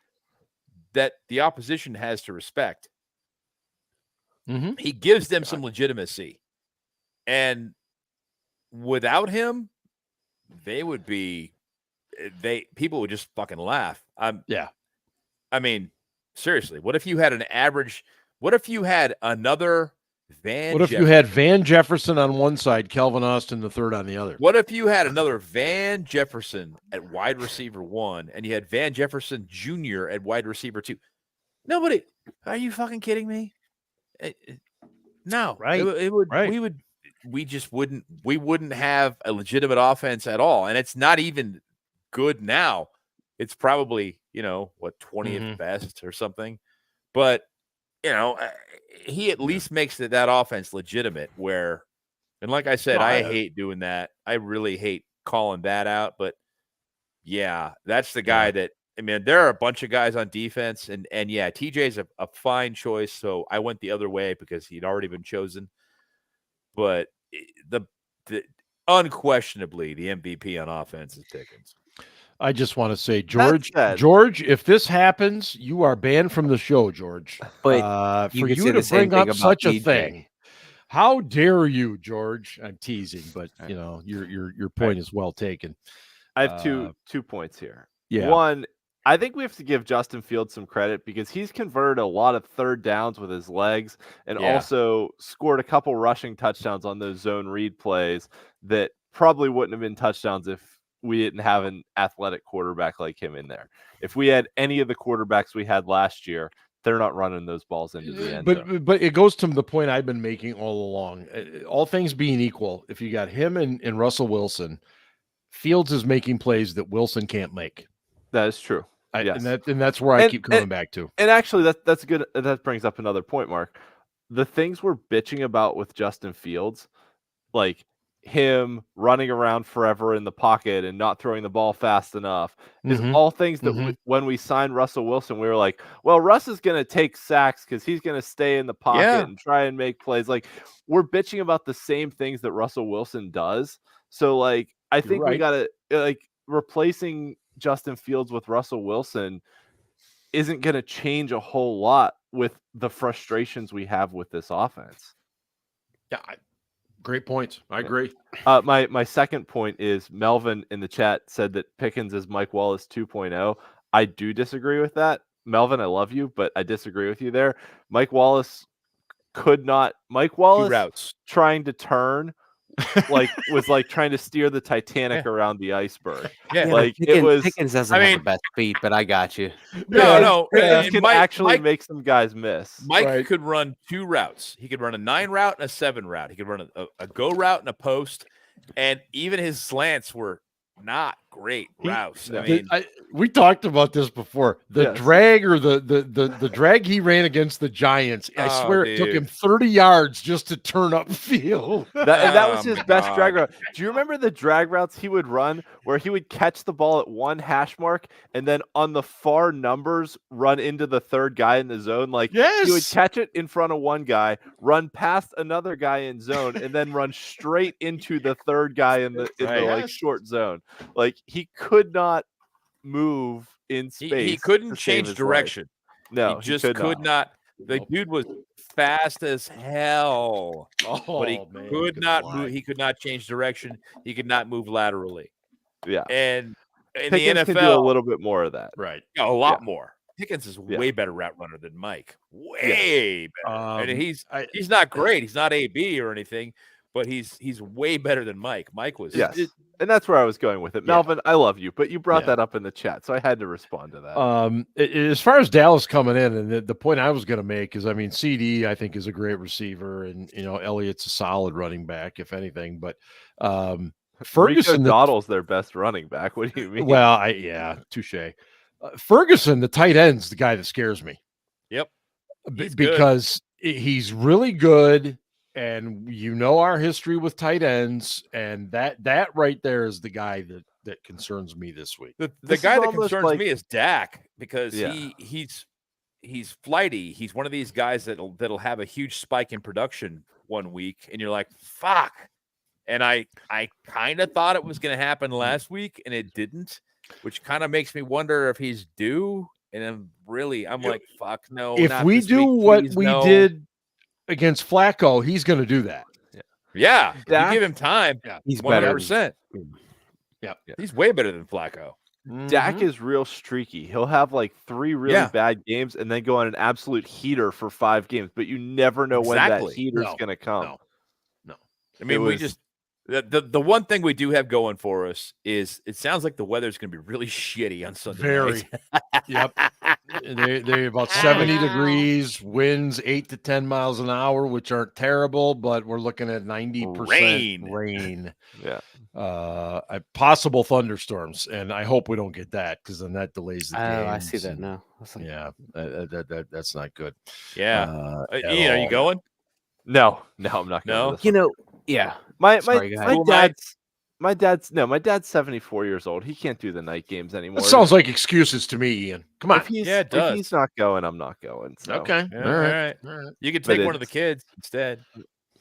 that the opposition has to respect. Mhm. He gives them some legitimacy, and without him, people would just fucking laugh. Yeah. I mean, seriously, what if you had another Van? What if you had Van Jefferson on one side, Kelvin Austin the third on the other? What if you had another Van Jefferson at wide receiver 1, and you had Van Jefferson Jr. at wide receiver 2? Nobody. Are you fucking kidding me? No, Right. It would. Right. We would. we wouldn't have a legitimate offense at all. And it's not even good now. It's probably, 20th best or something. But, he at least makes that offense legitimate where, and like I said, I hate doing that. I really hate calling that out. But yeah, that's the guy that, there are a bunch of guys on defense and yeah, TJ's a fine choice. So I went the other way because he'd already been chosen. But the unquestionably the MVP on offense is Pickens. I just want to say, George, if this happens, you are banned from the show, George. But for you to bring up such a thing, how dare you, George? I'm teasing, but your point is well taken. I have two points here. Yeah. One, I think we have to give Justin Fields some credit because he's converted a lot of third downs with his legs and also scored a couple rushing touchdowns on those zone read plays that probably wouldn't have been touchdowns if we didn't have an athletic quarterback like him in there. If we had any of the quarterbacks we had last year, they're not running those balls into the end zone. But it goes to the point I've been making all along. All things being equal, if you got him and Russell Wilson, Fields is making plays that Wilson can't make. That is true. Yes. And that's where I keep coming back to. And actually, that's good. That brings up another point, Mark. The things we're bitching about with Justin Fields, like him running around forever in the pocket and not throwing the ball fast enough, is all things that when we signed Russell Wilson, we were like, well, Russ is going to take sacks because he's going to stay in the pocket and try and make plays. Like, we're bitching about the same things that Russell Wilson does. So, like, I think we got to, replacing Justin Fields with Russell Wilson isn't going to change a whole lot with the frustrations we have with this offense. Yeah, great points. I agree. My second point is Melvin in the chat said that Pickens is Mike Wallace 2.0. I do disagree with that. Melvin, I love you, but I disagree with you there. Mike Wallace trying to turn was trying to steer the Titanic around the iceberg. Yeah, Pickens doesn't have the best feet, but I got you. No. Pickens can actually make some guys miss. Mike could run two routes. He could run a 9 route and a 7 route. He could run a go route and a post, and even his slants were not great routes. We talked about this before. The drag or the drag he ran against the Giants, I swear it took him 30 yards just to turn up field. That was his best drag route. Do you remember the drag routes he would run where he would catch the ball at one hash mark and then on the far numbers run into the third guy in the zone? He would catch it in front of one guy, run past another guy in zone, and then run straight into the third guy in the short zone. He could not move in space. He couldn't change direction. No, he just could not. The dude was fast as hell, but he could not move. He could not change direction. He could not move laterally. Yeah, and in Pickens the NFL, can do a little bit more of that. Right, a lot more. Pickens is way better route runner than Mike. Way better. And he's not great. He's not AB or anything, but he's way better than Mike. Mike was and that's where I was going with it. Melvin, I love you, but you brought that up in the chat, so I had to respond to that. As far as Dallas coming in, and the point I was going to make is, CD, I think, is a great receiver, and Elliott's a solid running back, if anything. But Ferguson, Doddle's their best running back. What do you mean? Well, touche. Ferguson, the tight end's the guy that scares me. Yep, because he's really good. And our history with tight ends, and that right there is the guy that concerns me this week. The guy that concerns me is Dak, because he's flighty. He's one of these guys that'll have a huge spike in production one week, and you're like, fuck. And I kind of thought it was going to happen last week, and it didn't, which kind of makes me wonder if he's due. And I'm like, fuck no. If we do what we did against Flacco, he's going to do that. Yeah. If you give him time, he's 100%. Yeah. He's way better than Flacco. Dak is real streaky. He'll have 3 really bad games and then go on an absolute heater for 5 games, but you never know when that heater's going to come. No. I mean, The one thing we do have going for us is it sounds like the weather's going to be really shitty on Sunday Very. night. Yep. They're about 70 degrees, winds 8 to 10 miles an hour, which aren't terrible, but we're looking at 90% rain. Yeah. Possible thunderstorms, and I hope we don't get that because then that delays the game. I see that now. Like, yeah, that's not good. Yeah. Ian, are you going? No, I'm not going. No? To this one. yeah. My dad's 74 years old. He can't do the night games anymore. That sounds like excuses to me, Ian. Come on. It does. If he's not going, I'm not going. So. Okay. Yeah, all right. You could take one of the kids instead.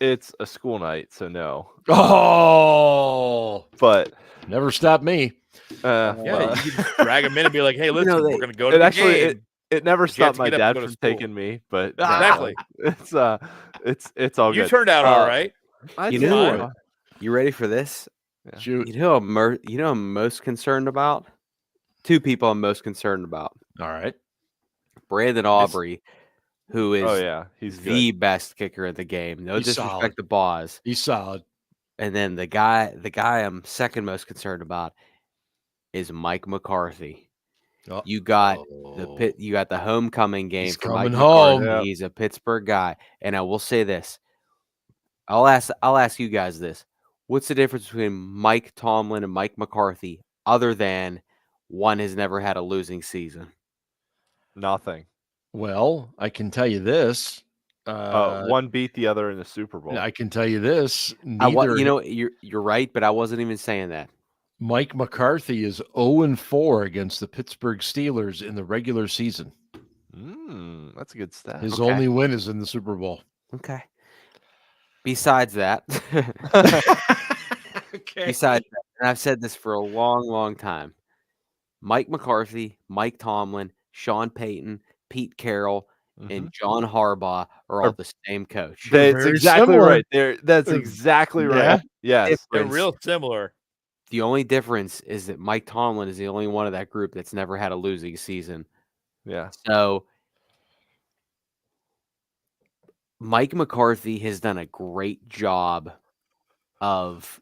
It's a school night, so no. Oh, but never stopped me. You could drag them in and be like, "Hey, listen, we're going to go to the game." It never stopped my dad from taking me, but exactly. It's all good. You turned out all right. You ready for this? Yeah. Shoot. You know I'm most concerned about? Two people I'm most concerned about. All right. Brandon Aubrey, who is he's the good. best kicker of the game. No He's disrespect solid. to Boz. He's solid. And then the guy I'm second most concerned about is Mike McCarthy. Oh. You got the homecoming game He's for coming Mike home. McCarthy. He's a Pittsburgh guy. And I will say this. I'll ask you guys this. What's the difference between Mike Tomlin and Mike McCarthy other than one has never had a losing season? Nothing. Well, I can tell you this. One beat the other in the Super Bowl. I can tell you this. You're right, but I wasn't even saying that. Mike McCarthy is 0-4 against the Pittsburgh Steelers in the regular season. That's a good stat. His only win is in the Super Bowl. Okay. Besides that, and I've said this for a long, long time, Mike McCarthy, Mike Tomlin, Sean Payton, Pete Carroll, and John Harbaugh are all the same coach. That's exactly right. That's exactly right. Yes. They're real similar. The only difference is that Mike Tomlin is the only one of that group that's never had a losing season. Yeah. So Mike McCarthy has done a great job of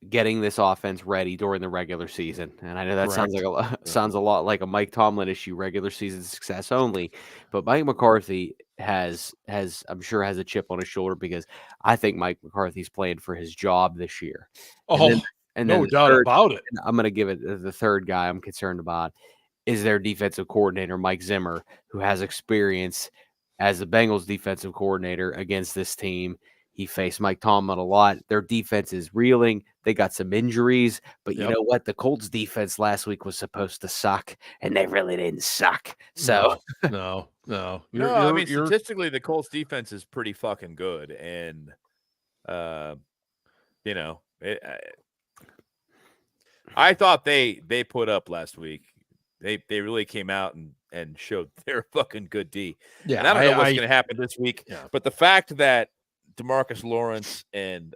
getting this offense ready during the regular season. And I know that sounds a lot like a Mike Tomlin issue, regular season success only. But Mike McCarthy has I'm sure has a chip on his shoulder because I think Mike McCarthy's playing for his job this year. And no doubt about it. I'm going to give it the third guy I'm concerned about is their defensive coordinator, Mike Zimmer, who has experience as the Bengals defensive coordinator against this team. He faced Mike Tomlin a lot. Their defense is reeling. They got some injuries, but you know what? The Colts defense last week was supposed to suck, and they really didn't suck. So no. I mean, statistically, the Colts defense is pretty fucking good, and I thought they put up last week. They really came out and showed they're fucking good D. Yeah, and I don't know what's going to happen this week, but the fact that DeMarcus Lawrence and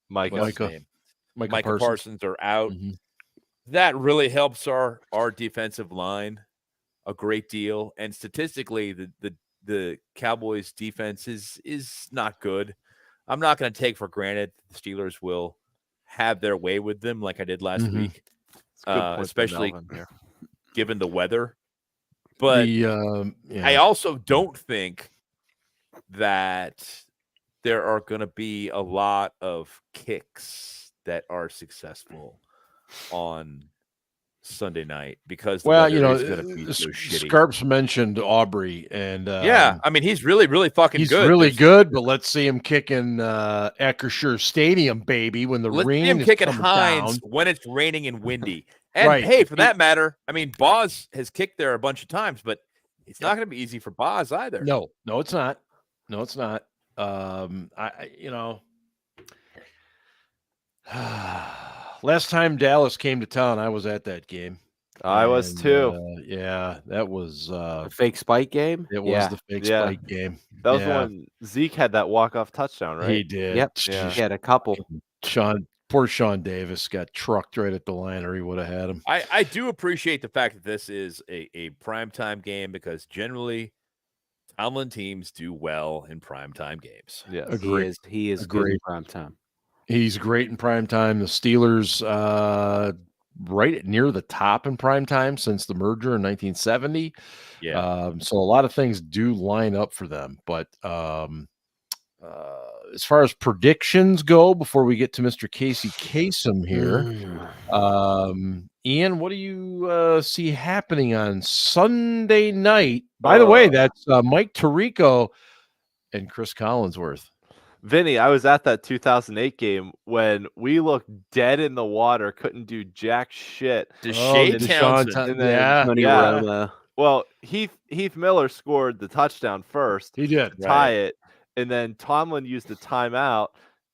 Micah Parsons are out, that really helps our defensive line a great deal. And statistically, the Cowboys defense is not good. I'm not going to take for granted the Steelers will have their way with them like I did last week, especially given the weather. But I also don't think that there are going to be a lot of kicks that are successful on Sunday night because the weather is going to be so shitty. Scarps mentioned Aubrey, and I mean he's really fucking good. He's really good, but let's see him kicking Acrisure Stadium, baby, when the rain is kicking coming Hines down. when it's raining and windy. And hey, for that matter, I mean Boz has kicked there a bunch of times, but it's not going to be easy for Boz either. No, it's not. No, it's not. Last time Dallas came to town, I was at that game. I was too. That was a fake spike game. It was the fake spike game. That was when Zeke had that walk-off touchdown, right? He did. Yep. Yeah. He had a couple. Poor Sean Davis got trucked right at the line, or he would have had him. I do appreciate the fact that this is a primetime game because generally Tomlin teams do well in primetime games. Yes. Agreed. He is good in prime time. He's great in prime time. The Steelers, right near the top in prime time since the merger in 1970. Yeah. So a lot of things do line up for them. But as far as predictions go, before we get to Mr. Casey Kasem here, Ian, what do you see happening on Sunday night? By the way, that's Mike Tirico and Chris Collinsworth. Vinny, I was at that 2008 game when we looked dead in the water, couldn't do jack shit. Deshaun Townsend. And then, Tony yeah. Romo. Well, Heath Miller scored the touchdown first He did. to tie it, and then Tomlin used a timeout,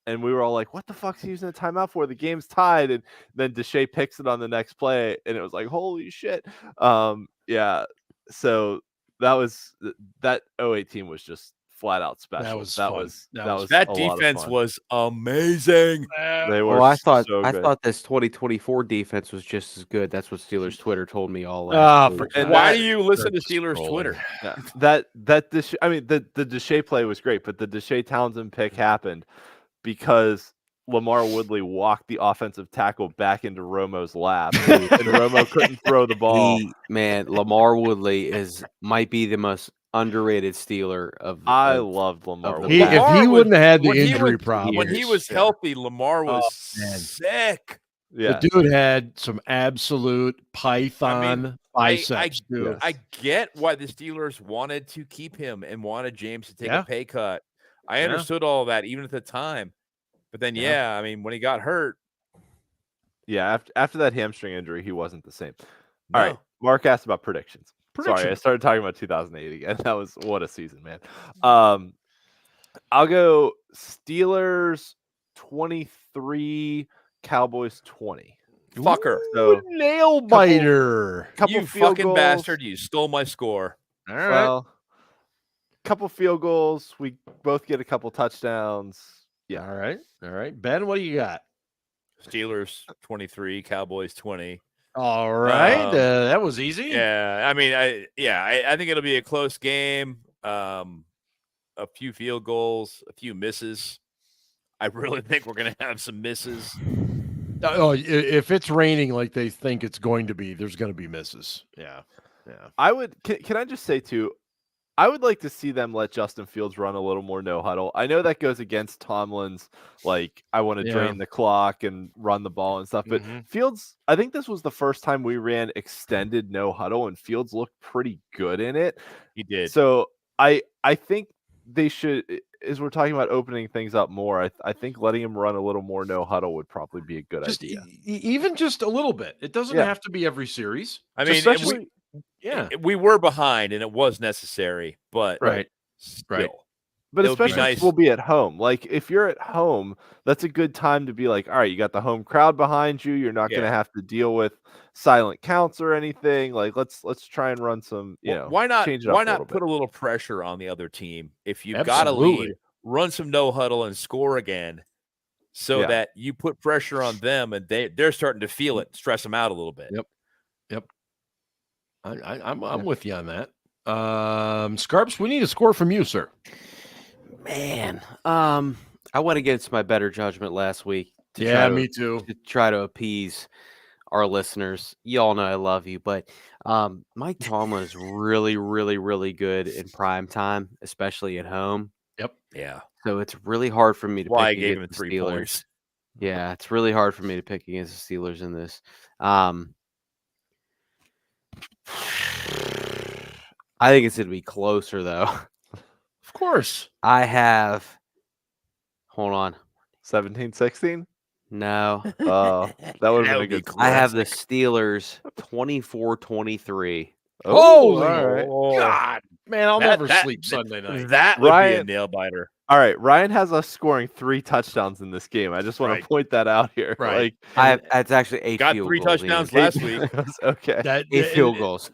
and we were all like, what the fuck's he using a timeout for? The game's tied, and then Deshae picks it on the next play, and it was like, holy shit. Yeah, so that 08 team was just flat out special. That defense was amazing. They were. Well, I thought good. this 2024 defense was just as good. That's what Steelers Twitter told me all Ah, last week. and Why that- do you listen to Steelers Twitter? Yeah, the Deshae play was great, but the Deshae Townsend pick happened because Lamar Woodley walked the offensive tackle back into Romo's lap, and Romo couldn't throw the ball. Lamar Woodley might be the most underrated Steeler of. I loved Lamar. He- Woodley. If he wouldn't have had the when he injury was- problem, When he was healthy, Lamar was sick. Yeah, the dude had some absolute python biceps. dude. I get why the Steelers wanted to keep him and wanted James to take a pay cut. I understood all of that even at the time. But then, I mean, when he got hurt. Yeah, after that hamstring injury, he wasn't the same. All right, Mark asked about predictions. Sorry, I started talking about 2008 again. That was what a season, man. I'll go Steelers 23, Cowboys 20. Fucker. So, Nail biter. You fucking bastard. You stole my score. All right. Well, couple field goals. We both get a couple touchdowns. Yeah. All right. Ben, what do you got? Steelers 23, Cowboys 20. All right. That was easy. Yeah. I mean, I think it'll be a close game. A few field goals, a few misses. I really think we're going to have some misses. Oh, if it's raining like they think it's going to be, there's going to be misses. Yeah. I would. Can I just say too? I would like to see them let Justin Fields run a little more no huddle. I know that goes against Tomlin's, like, I want to drain the clock and run the ball and stuff. But Fields, I think this was the first time we ran extended no huddle, and Fields looked pretty good in it. He did. So I think they should, as we're talking about opening things up more, I think letting him run a little more no huddle would probably be a good idea. Even just a little bit. It doesn't have to be every series. I mean, we were behind and it was necessary, but still. But especially nice. We'll be at home. Like, if you're at home, that's a good time to be like, all right, you got the home crowd behind you. You're not going to have to deal with silent counts or anything. Like, let's try and run some, why not put a little pressure on the other team? If you've got a lead, run some no huddle and score again so that you put pressure on them and they're starting to feel it, stress them out a little bit. Yep. I'm with you on that. Scarps, we need a score from you, sir. Man, I went against my better judgment last week. Me too. To try to appease our listeners. You all know I love you, but Mike Tomlin is really, really, really good in prime time, especially at home. Yep. Yeah. So it's really hard for me to pick gave him against 3 the Steelers. points. Yeah, it's really hard for me to pick against the Steelers in this. I think it's going to be closer, though. Of course. I have. Hold on. 17-16? No. Oh, that would have been a good I have the Steelers 24-23. Oh, right. God. Man, I'll never sleep Sunday night. That would be a nail biter. All right, Ryan has us scoring 3 touchdowns in this game. I just want to point that out here. Right. It's actually 8 got field 3 goals. touchdowns last week. Okay. 8 field goals.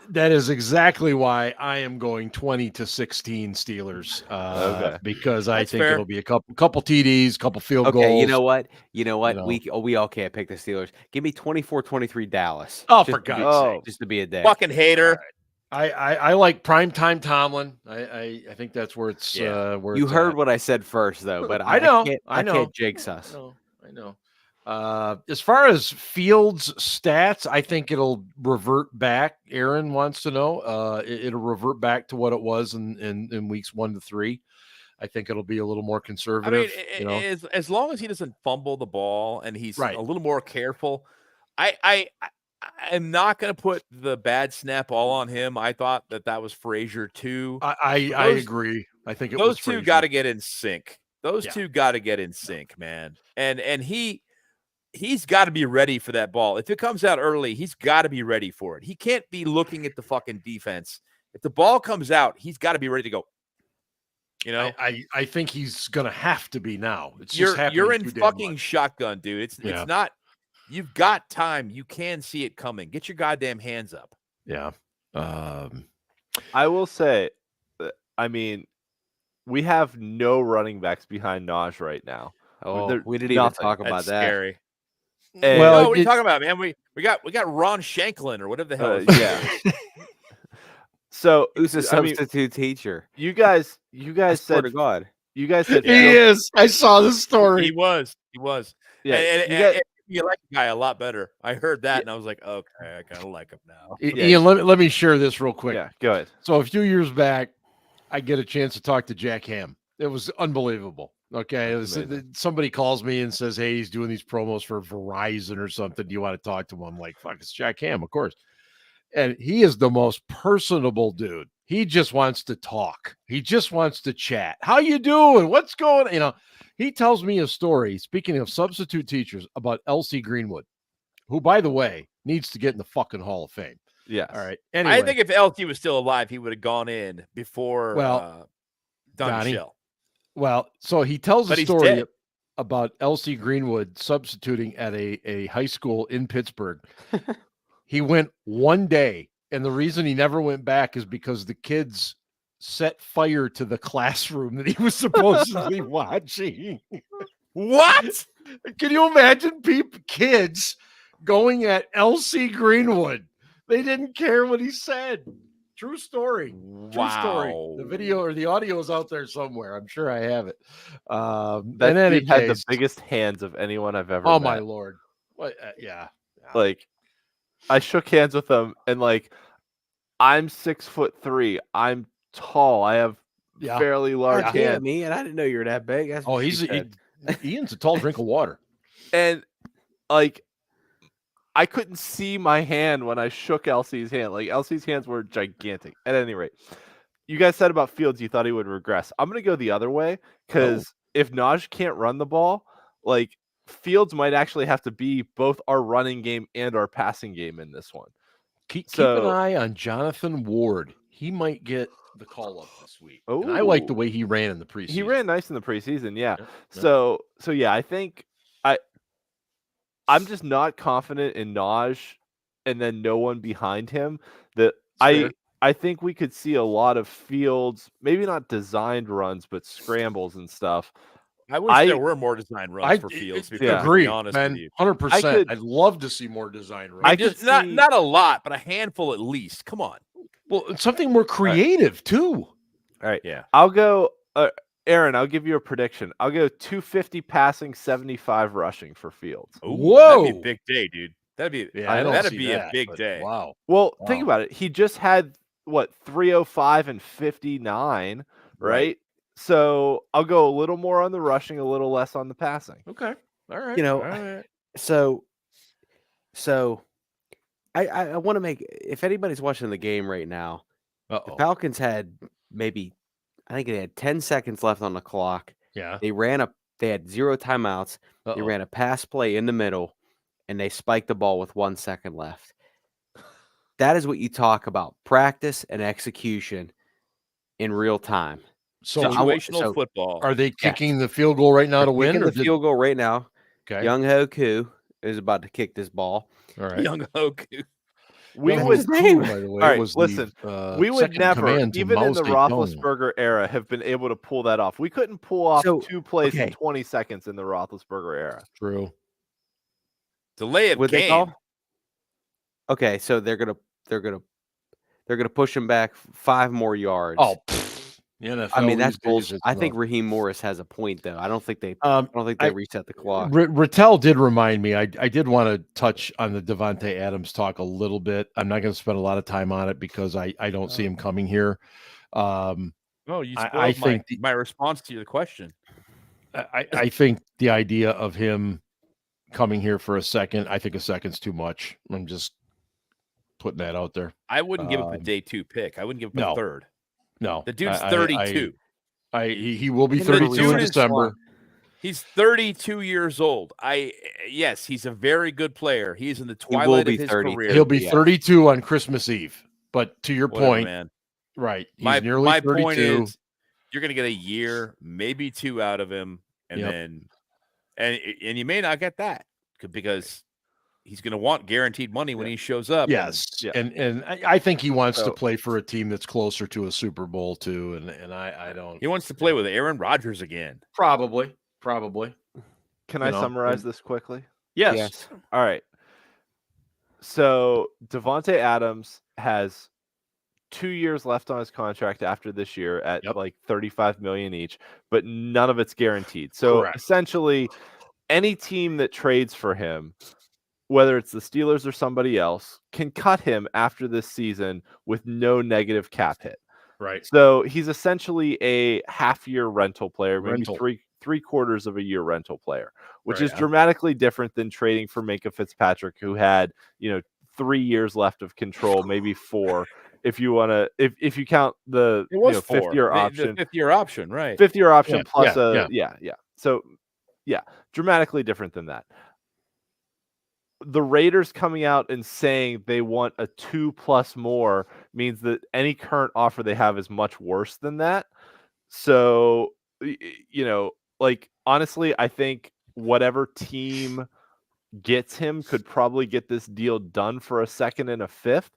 That is exactly why I am going 20-16 Steelers. Because I think it'll be a couple TDs, couple field goals. Okay, you know what? We all can't pick the Steelers. Give me 24-23 Dallas. Oh, for God's sake. Just to be a day. Fucking hater. I like primetime Tomlin. I think that's where it's where You it's heard at. what I said first, though, but I know. I can't jinx us. I know. As far as Fields' stats, I think it'll revert back. Aaron wants to know. It'll revert back to what it was in weeks 1 to 3. I think it'll be a little more conservative. As long as he doesn't fumble the ball and he's Right. a little more careful, I'm not going to put the bad snap all on him. I thought that was Frazier too. I agree. I think those two got to get in sync. Those two got to get in sync, man. And he's got to be ready for that ball. If it comes out early, he's got to be ready for it. He can't be looking at the fucking defense. If the ball comes out, he's got to be ready to go. You know, I think he's gonna have to be now. It's you're in fucking shotgun, dude. It's not. You've got time. You can see it coming. Get your goddamn hands up. Yeah. I will say, I mean, we have no running backs behind Naj right now. Oh, we didn't even talk about that. Scary. And, well, what are you talking about, man? We got Ron Shanklin or whatever the hell. Yeah. So who's a substitute teacher? You guys said to God. You guys said he is. I saw the story. He was. Yeah. And you like the guy a lot better. I heard that and I was like, okay, I kind of like him now. Ian, let me share this real quick. Yeah, go ahead. So a few years back, I get a chance to talk to Jack Ham. It was unbelievable. Okay. Somebody calls me and says, hey, he's doing these promos for Verizon or something. Do you want to talk to him? I'm like, fuck, it's Jack Ham, of course. And he is the most personable dude. He just wants to talk. He just wants to chat. How you doing? What's going on? You know, he tells me a story, speaking of substitute teachers, about Elsie Greenwood, who, by the way, needs to get in the fucking Hall of Fame. Yeah. All right. Anyway, I think if LT was still alive, he would have gone in before Don Michelle. Well, so he tells a story dead. about Elsie Greenwood substituting at a high school in Pittsburgh. He went one day, and the reason he never went back is because the kids set fire to the classroom that he was supposedly watching. What? Can you imagine kids going at Elsie Greenwood? They didn't care what he said. True story. True story. The video or the audio is out there somewhere. I'm sure I have it. That dude had the biggest hands of anyone I've ever met. Oh, my Lord. What? Yeah. Like, I shook hands with him, and like, I'm 6'3". I'm tall. I have fairly large hands. Yeah, me, and I didn't know you were that big. Ian's a tall drink of water. And like, I couldn't see my hand when I shook Elsie's hand. Like, Elsie's hands were gigantic. At any rate, you guys said about Fields you thought he would regress. I'm gonna go the other way because if Naj can't run the ball, like, Fields might actually have to be both our running game and our passing game in this one. Keep an eye on Jonathan Ward. He might get the call up this week. And I like the way he ran in the preseason. He ran nice in the preseason, yeah. So yeah, I think I'm just not confident in Naj and then no one behind him. I think we could see a lot of Fields, maybe not designed runs, but scrambles and stuff. I wish there were more design runs for Fields. Agree, honest man. with you. 100%. I'd love to see more design runs. Not a lot, but a handful at least. Come on. Well, something more creative too. All right. Yeah. I'll go. Aaron, I'll give you a prediction. I'll go 250 passing, 75 rushing for Fields. Ooh, whoa, that'd be a big day, dude. That'd be a big day. Wow. Well, think about it. He just had 305 and 59, right? So I'll go a little more on the rushing, a little less on the passing. Okay. All right. You know, all right. So I want to make, if anybody's watching the game right now, the Falcons had I think they had 10 seconds left on the clock. Yeah. They had 0 timeouts. They ran a pass play in the middle, and they spiked the ball with 1 second left. That is what you talk about, practice and execution in real time. So situational football. Are they kicking the field goal right now to win? Kicking the field goal right now. Okay. Young Hoku is about to kick this ball. All right. Young Hoku. We Young would, Hoku, by the way, all right, was listen, we would never, even in the Roethlisberger era, have been able to pull that off. We couldn't pull off 2 plays in 20 seconds in the Roethlisberger era. True. Delay of game. Okay, so they're They're going to push him back 5 more yards. Oh, the NFL I mean, that's these days bullshit. is I think rough. Raheem Morris has a point, though. I don't think they I- reset the clock. Rattel did remind me. I did want to touch on the Davante Adams talk a little bit. I'm not going to spend a lot of time on it because I don't see him coming here. No, you spoiled I think my response to your question. I think the idea of him coming here for a second, I think a second's too much. I'm just putting that out there. I wouldn't give up a day 2 pick. I wouldn't give up no. a third. No, The dude's 32. He will be He's gonna 32 in reset his December. clock. He's 32 years old. Yes, he's a very good player. He's in the will twilight be of his 32. career. He'll be Yeah. 32 on Christmas Eve. But to your Whatever, point, man. right? He's My nearly 32. point is, you're going to get a year, maybe 2 out of him, and Yep. then and you may not get that because he's going to want guaranteed money when he shows up. Yes, Yeah. and I think he wants to So- play for a team that's closer to a Super Bowl too, and I don't. He wants to play with Aaron Rodgers again. Probably. Can You I know, summarize this quickly? Yes. All right. So Davante Adams has 2 years left on his contract after this year at Yep. like 35 million each, but none of it's guaranteed. So Correct. essentially, any team that trades for him, whether it's the Steelers or somebody else, can cut him after this season with no negative cap hit. Right. So he's essentially a half-year rental player, maybe Rental. three quarters of a year rental player, which Right. is dramatically different than trading for Minka Fitzpatrick, who had 3 years left of control, maybe 4, if you want to, if you count the It was 5th-year the option, 5th-year option, right? 5th-year option Yeah, plus yeah, yeah. So yeah, dramatically different than that. The Raiders coming out and saying they want a 2+ more means that any current offer they have is much worse than that. So, honestly, I think whatever team gets him could probably get this deal done for a 2nd and a 5th.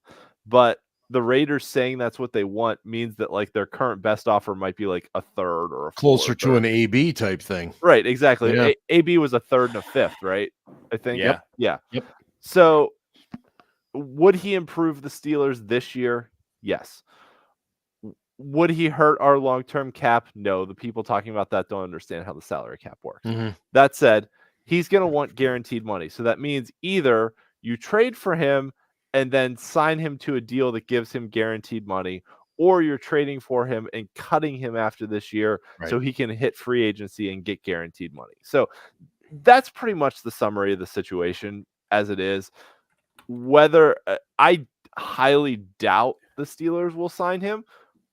But the Raiders saying that's what they want means that their current best offer might be like a 3rd or a 4th. Closer to an AB type thing. Right, exactly. Yeah. AB was a 3rd and a 5th, right? I think. Yeah. Yeah. Yep. So would he improve the Steelers this year? Yes. Would he hurt our long-term cap? No. The people talking about that don't understand how the salary cap works. Mhm. That said, he's going to want guaranteed money. So that means either you trade for him and then sign him to a deal that gives him guaranteed money, or you're trading for him and cutting him after this year so he can hit free agency and get guaranteed money. So that's pretty much the summary of the situation as it is. Whether I highly doubt the Steelers will sign him.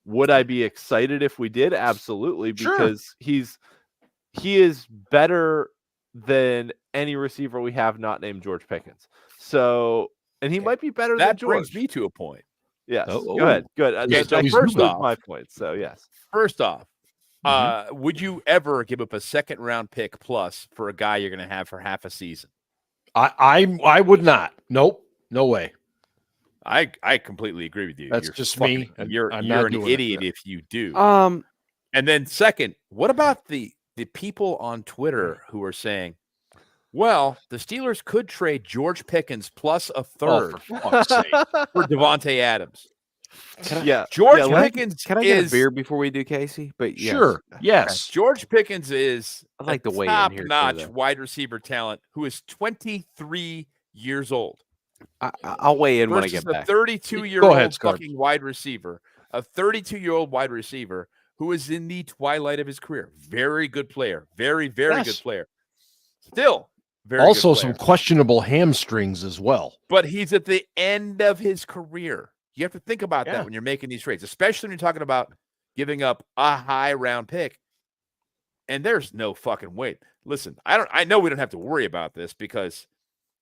Would I be excited if we did? Absolutely, Sure. because he is better than any receiver we have not named George Pickens. So, and he might be better than That George. brings me to a point. Yes. Oh, Go ahead. Good. Yeah, That please first move was off. my point. So yes. First off, would you ever give up a 2nd-round pick plus for a guy you're going to have for half a season? I would not. Nope. No way. I completely agree with you. That's You're just fucking- me, and You're I'm not an doing it. idiot if you do. And then second, what about the people on Twitter who are saying, well, the Steelers could trade George Pickens plus a 3rd For fuck's sake. for Davante Adams. Yeah. George Yeah, let- Pickens Can I get is a beer before we do, Casey? But yes. Sure. Yes. George Pickens is I'd like to weigh in here, too, top-notch though. wide receiver talent who is 23 years old. I'll weigh in when I Versus get back. a 32-year-old ahead, Scarp. fucking wide receiver, a 32-year-old wide receiver who is in the twilight of his career. Very good player. Very, very Yes. good player. Still very Also, good some player. questionable hamstrings as well. But he's at the end of his career. You have to think about Yeah. that when you're making these trades, especially when you're talking about giving up a high round pick. And there's no fucking way. Listen, I know we don't have to worry about this because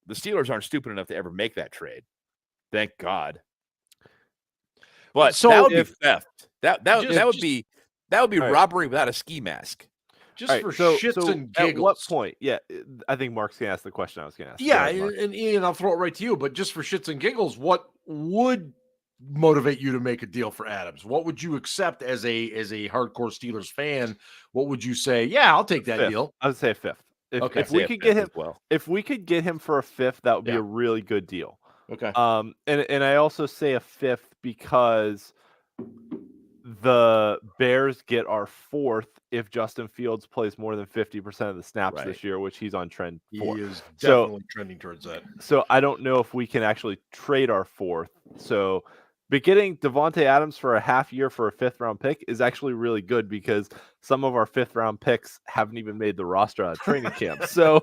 the Steelers aren't stupid enough to ever make that trade. Thank God. But So that would be if- theft. That would be All right. robbery without a ski mask. Just All right, for so shits and at giggles. what point? Yeah, I think Mark's gonna ask the question I was gonna ask. Go Yeah, ahead, Mark. and Ian, I'll throw it right to you. But just for shits and giggles, what would motivate you to make a deal for Adams? What would you accept as a hardcore Steelers fan? What would you say? Yeah, I'll take that 5th. deal. I would say a 5th. Okay. If we could get him, well. if we could get him for a 5th, that would be Yeah. a really good deal. Okay. And I also say a fifth because the Bears get our fourth if Justin Fields plays more than 50% of the snaps this year, which he's on trend for. He is definitely trending towards that. So I don't know if we can actually trade our fourth. But getting Davante Adams for a half year for a 5th-round pick is actually really good because some of our 5th-round picks haven't even made the roster out of training camp. So,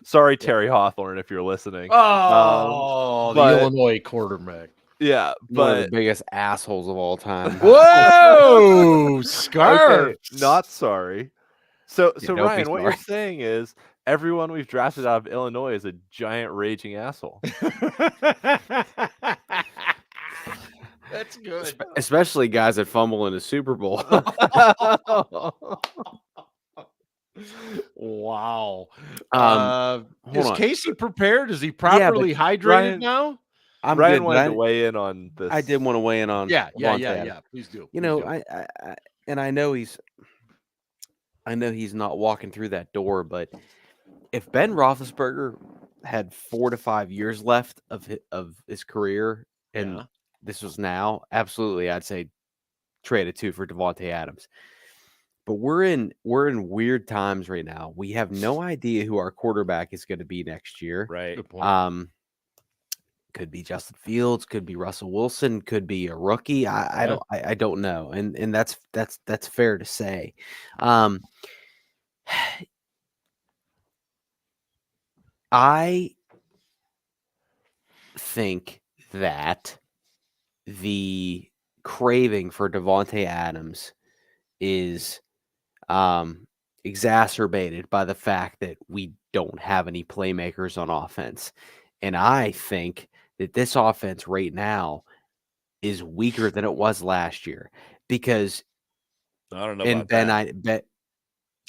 sorry, Terry Hawthorne, if you're listening. Oh, the Illinois quarterback. Yeah, one of the biggest assholes of all time. Whoa, scarf. Okay, not sorry. So don't be Ryan, what you're sorry. saying is everyone we've drafted out of Illinois is a giant raging asshole. That's good. Especially guys that fumble in the Super Bowl. Wow. Is on. Casey prepared? Is he properly hydrated Ryan- now? I'm Ryan good, wanted but to weigh in on this. I did want to weigh in on Yeah. Davante Adams. Please do. You know, I know he's not walking through that door, but if Ben Roethlisberger had 4 to 5 years left of his career, and this was now, absolutely, I'd say trade it too for Davante Adams. But we're in weird times right now. We have no idea who our quarterback is going to be next year. Right. Good point. Could be Justin Fields, could be Russell Wilson, could be a rookie. I don't know, and that's fair to say. I think that the craving for Davante Adams is exacerbated by the fact that we don't have any playmakers on offense. And I think that this offense right now is weaker than it was last year because I don't know and about Ben, that.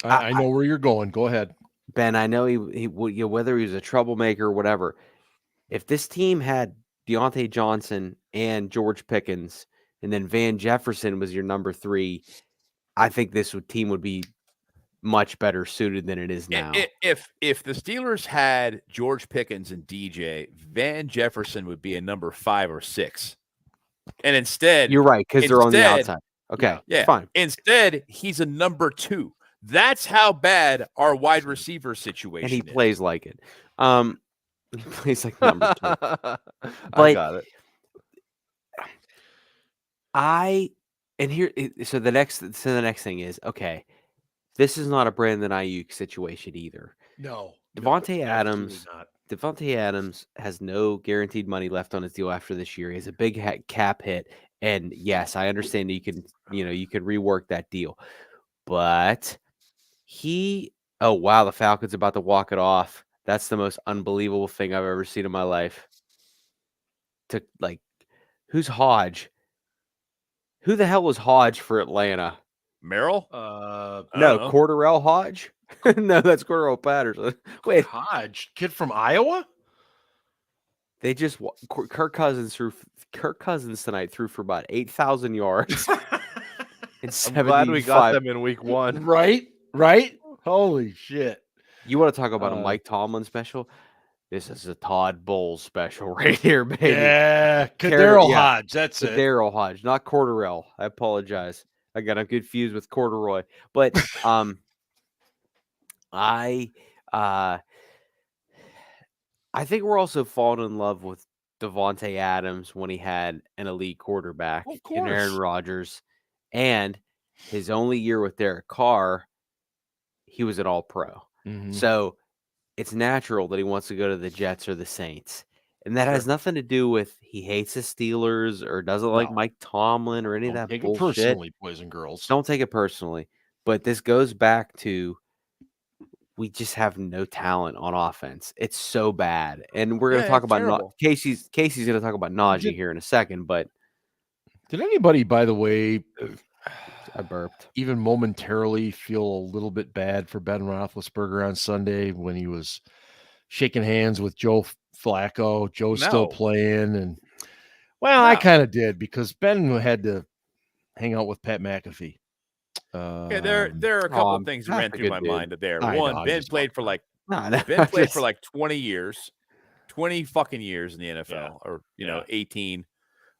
I know where you're going. Go ahead. Ben, I know he whether he was a troublemaker or whatever. If this team had Deontay Johnson and George Pickens, and then Van Jefferson was your number 3, I think this team would be much better suited than it is now. If the Steelers had George Pickens and DJ, Van Jefferson would be a number 5 or 6. And instead, you're right, because they're on the outside. Okay, yeah, fine. Instead, he's a number 2. That's how bad our wide receiver situation And he is. plays like it. He plays like number 2. I But got it. The next thing is, okay, this is not a Brandon Ayuk situation either. No. Davante absolutely Adams. not. Davante Adams has no guaranteed money left on his deal after this year. He has a big cap hit, and yes, I understand that you can rework that deal, but oh wow, the Falcons about to walk it off. That's the most unbelievable thing I've ever seen in my life. Who's Hodge? Who the hell was Hodge for Atlanta? Merrill? No, don't know. Cordarrelle Hodge. No, that's Cordarrelle Patterson. Wait, Hodge, kid from Iowa? they just Kirk Cousins tonight threw for about 8,000 yards. I'm glad we got them in week 1. Right? Holy shit. You want to talk about a Mike Tomlin special? This is a Todd Bowles special right here, baby. Yeah, Daryl yeah. Hodge. That's it. Daryl Hodge, not Cordarrelle. I apologize. I got confused with corduroy. But I think we're also falling in love with Davante Adams when he had an elite quarterback in Aaron Rodgers, and his only year with Derek Carr, he was an All-Pro. Mhm. So it's natural that he wants to go to the Jets or the Saints. And that has nothing to do with he hates the Steelers or doesn't like Mike Tomlin or any of that Take bullshit. it personally, boys and girls. Don't take it personally. But this goes back to we just have no talent on offense. It's so bad. And we're going to talk about Casey's going to talk about Najee here in a second, but did anybody, by the way, I burped, even momentarily feel a little bit bad for Ben Roethlisberger on Sunday when he was shaking hands with Joe Flacco? Joe's still playing, and I kind of did because Ben had to hang out with Pat McAfee. There are a couple of things that ran through my mind there. One, Ben played for like 20 years. 20 fucking years in the NFL, Yeah. or 18,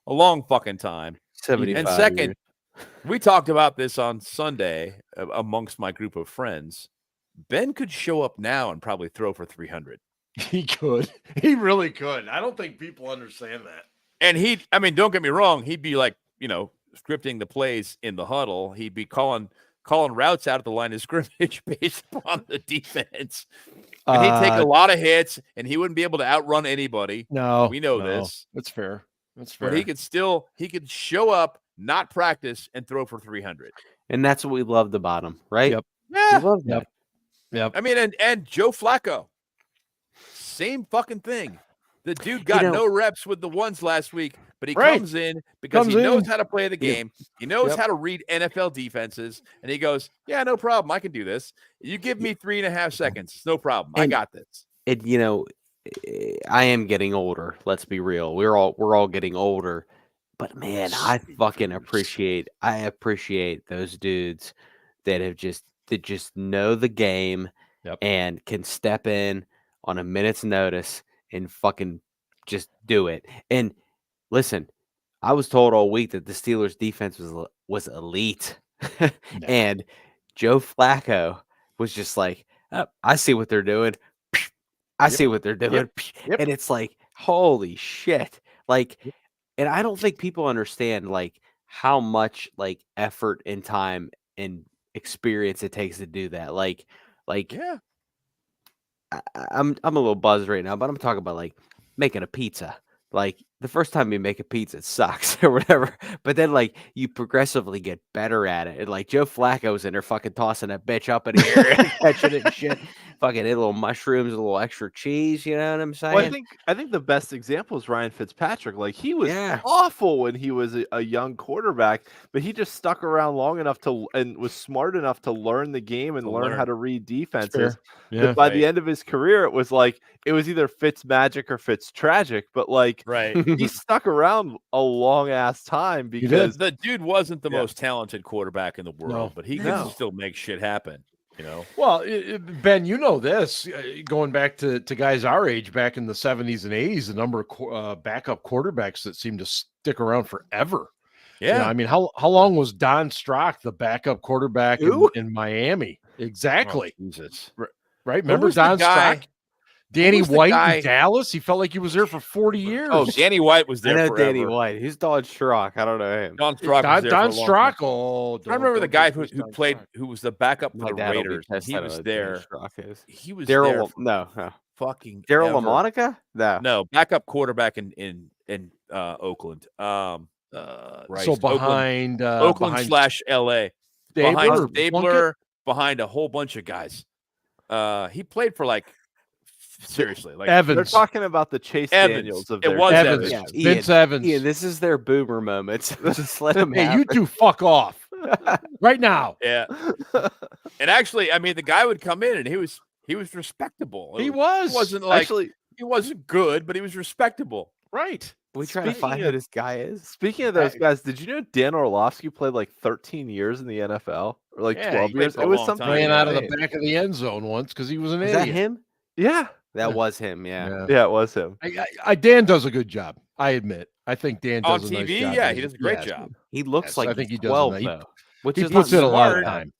a long fucking time. 75 And second, years. we talked about this on Sunday amongst my group of friends. Ben could show up now and probably throw for 300. He could. He really could. I don't think people understand that. And don't get me wrong, he'd be like, scripting the plays in the huddle. He'd be calling routes out at the line of scrimmage based upon the defense. And he'd take a lot of hits, and he wouldn't be able to outrun anybody. No, we know this. That's fair. That's fair. But he could show up, not practice, and throw for 300. And that's what we loved about him, right? Yep. Yeah. We love that. Yep. I mean, and Joe Flacco, same fucking thing. The dude got no reps with the ones last week, but he comes in because he knows how to play the game. He knows how to read NFL defenses, and he goes, "Yeah, no problem. I can do this. You give me 3.5 seconds, no problem. I got this." And I am getting older. Let's be real. We're all getting older. But man, I fucking appreciate those dudes that just know the game and can step in on a minute's notice and fucking just do it. And listen, I was told all week that the Steelers defense was elite. And Joe Flacco was just like, oh, I see what they're doing. I see what they're doing. And it's like, holy shit. Like, and I don't think people understand like how much like effort and time and experience it takes to do that. I'm a little buzzed right now, but I'm talking about like making a pizza. Like the first time you make a pizza, it sucks or whatever. But then like you progressively get better at it. And like Joe Flacco's in there fucking tossing that bitch up in the air and catching it and shit. Fucking a little mushrooms, a little extra cheese. You know what I'm saying? Well, I think the best example is Ryan Fitzpatrick. Like he was awful when he was a young quarterback, but he just stuck around long enough and was smart enough to learn the game and learn how to read defenses. Yeah, by the end of his career, it was either Fitz magic or Fitz tragic, but like he stuck around a long ass time because the dude wasn't the most talented quarterback in the world, but he could still make shit happen. Well, Ben, this going back to guys our age back in the 70s and 80s, the number of backup quarterbacks that seemed to stick around forever. Yeah. I mean, how long was Don Strock the backup quarterback in Miami? Exactly. Oh, Jesus. Right. Remember Don Strock? Danny White in Dallas? He felt like he was there for 40 years. Oh, Danny White was there forever. Danny White. Who's Don Strock? I don't know him. Don Strock was there Don for a long Strock. time. Oh, I remember the guy who played, who was the backup for the Raiders. He was there. He was there. Fucking Daryl LaMonica? No, backup quarterback in Oakland. So behind Oakland / LA. Behind Stabler, behind a whole bunch of guys. He played for seriously, Evans. They're talking about the Chase Daniels of it was Evans. Evans. Vince Evans. Ian, this is their boomer moments. Just let them Hey, you two fuck off right now. Yeah. And actually, I mean, the guy would come in and he was respectable. He wasn't he wasn't good, but he was respectable. Right. We try to find who this guy is. Speaking of those guys, did you know Dan Orlovsky played 13 years in the NFL or 12 years? It was something. Ran out of the back of the end zone once because he was an idiot. Is that him? Yeah. That was him. Yeah, it was him. Dan does a good job. I admit. I think Dan does on a TV. Nice job. Yeah, he does a great job. He looks like I think he does 12 though, which he is puts in a lot of smart. time.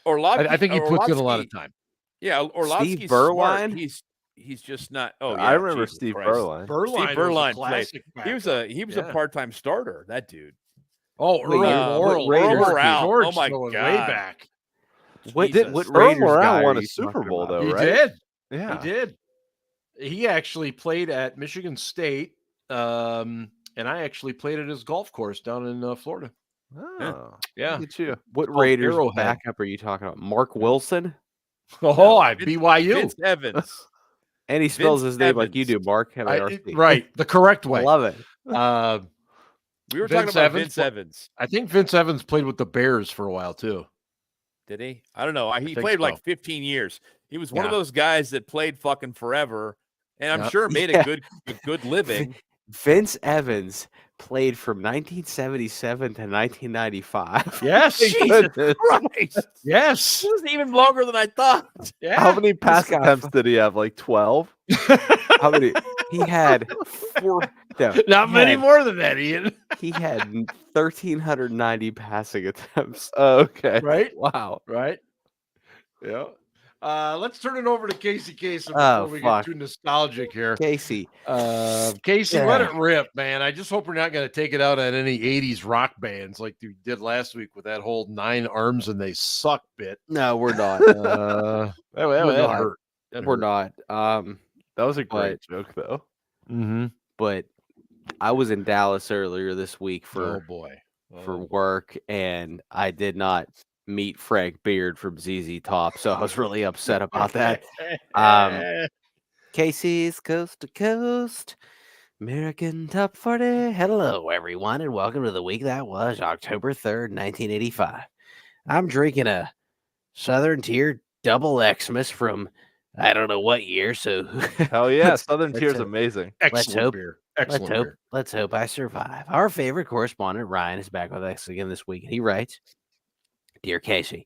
Orlovsky, I think he puts in a lot of time. Yeah, Orlovsky's Steve Berline. Smart. He's just not. Oh, yeah, I remember Jesus Steve Christ. Berline. Berline was a classic he was a part-time starter. That dude. Oh, Earl Morale. George Oh my going God. way back. What Earl Raiders Morale guy won are a you Super talking Bowl about? though, He right? did. Yeah, He did. He actually played at Michigan State, and I actually played at his golf course down in Florida. Oh, Yeah. look at you. What Raiders Arrowhead. backup are you talking about? Mark Wilson? BYU. Vince Evans. And he spells Vince his name like Evans. you do, Mark. M-A-R-C. Right, the correct I way. love it. We were Vince talking about Evans. Vince Evans. I think Vince Evans played with the Bears for a while too. Did he? I don't know. He think played so. 15 years. He was one of those guys that played fucking forever, and I'm sure made a good living. Vince Evans played from 1977 to 1995. Yes. Jesus Christ. Yes. This is even longer than I thought. Yeah. How many pass attempts did he have? 12? How many? He had four. No, Not he many had- more than that, Ian. He had 1,390 passing attempts. Okay. Right? Wow. Right? Yeah. Let's turn it over to Casey Kasem Oh, before we fuck. get too nostalgic here. Casey. Casey, let Yeah. it rip, man. I just hope we're not going to take it out on any 80s rock bands like we did last week with that whole 9 arms and they suck bit. No, we're not. That not. hurt. That We're hurt. not. That was a great joke, though. Mm-hmm. But I was in Dallas earlier this week Oh, for boy. work, and I did not meet Frank Beard from ZZ Top, so I was really upset about that. Casey's Coast to Coast, American Top 40. Hello, everyone, and welcome to the week that was October 3rd, 1985. I'm drinking a Southern Tier Double Xmas from I don't know what year, so Hell yeah, Southern let's Tier's hope- amazing. Excellent hope- beer. Excellent beer. Let's hope I survive. Our favorite correspondent, Ryan, is back with us again this week, and he writes, Dear Casey,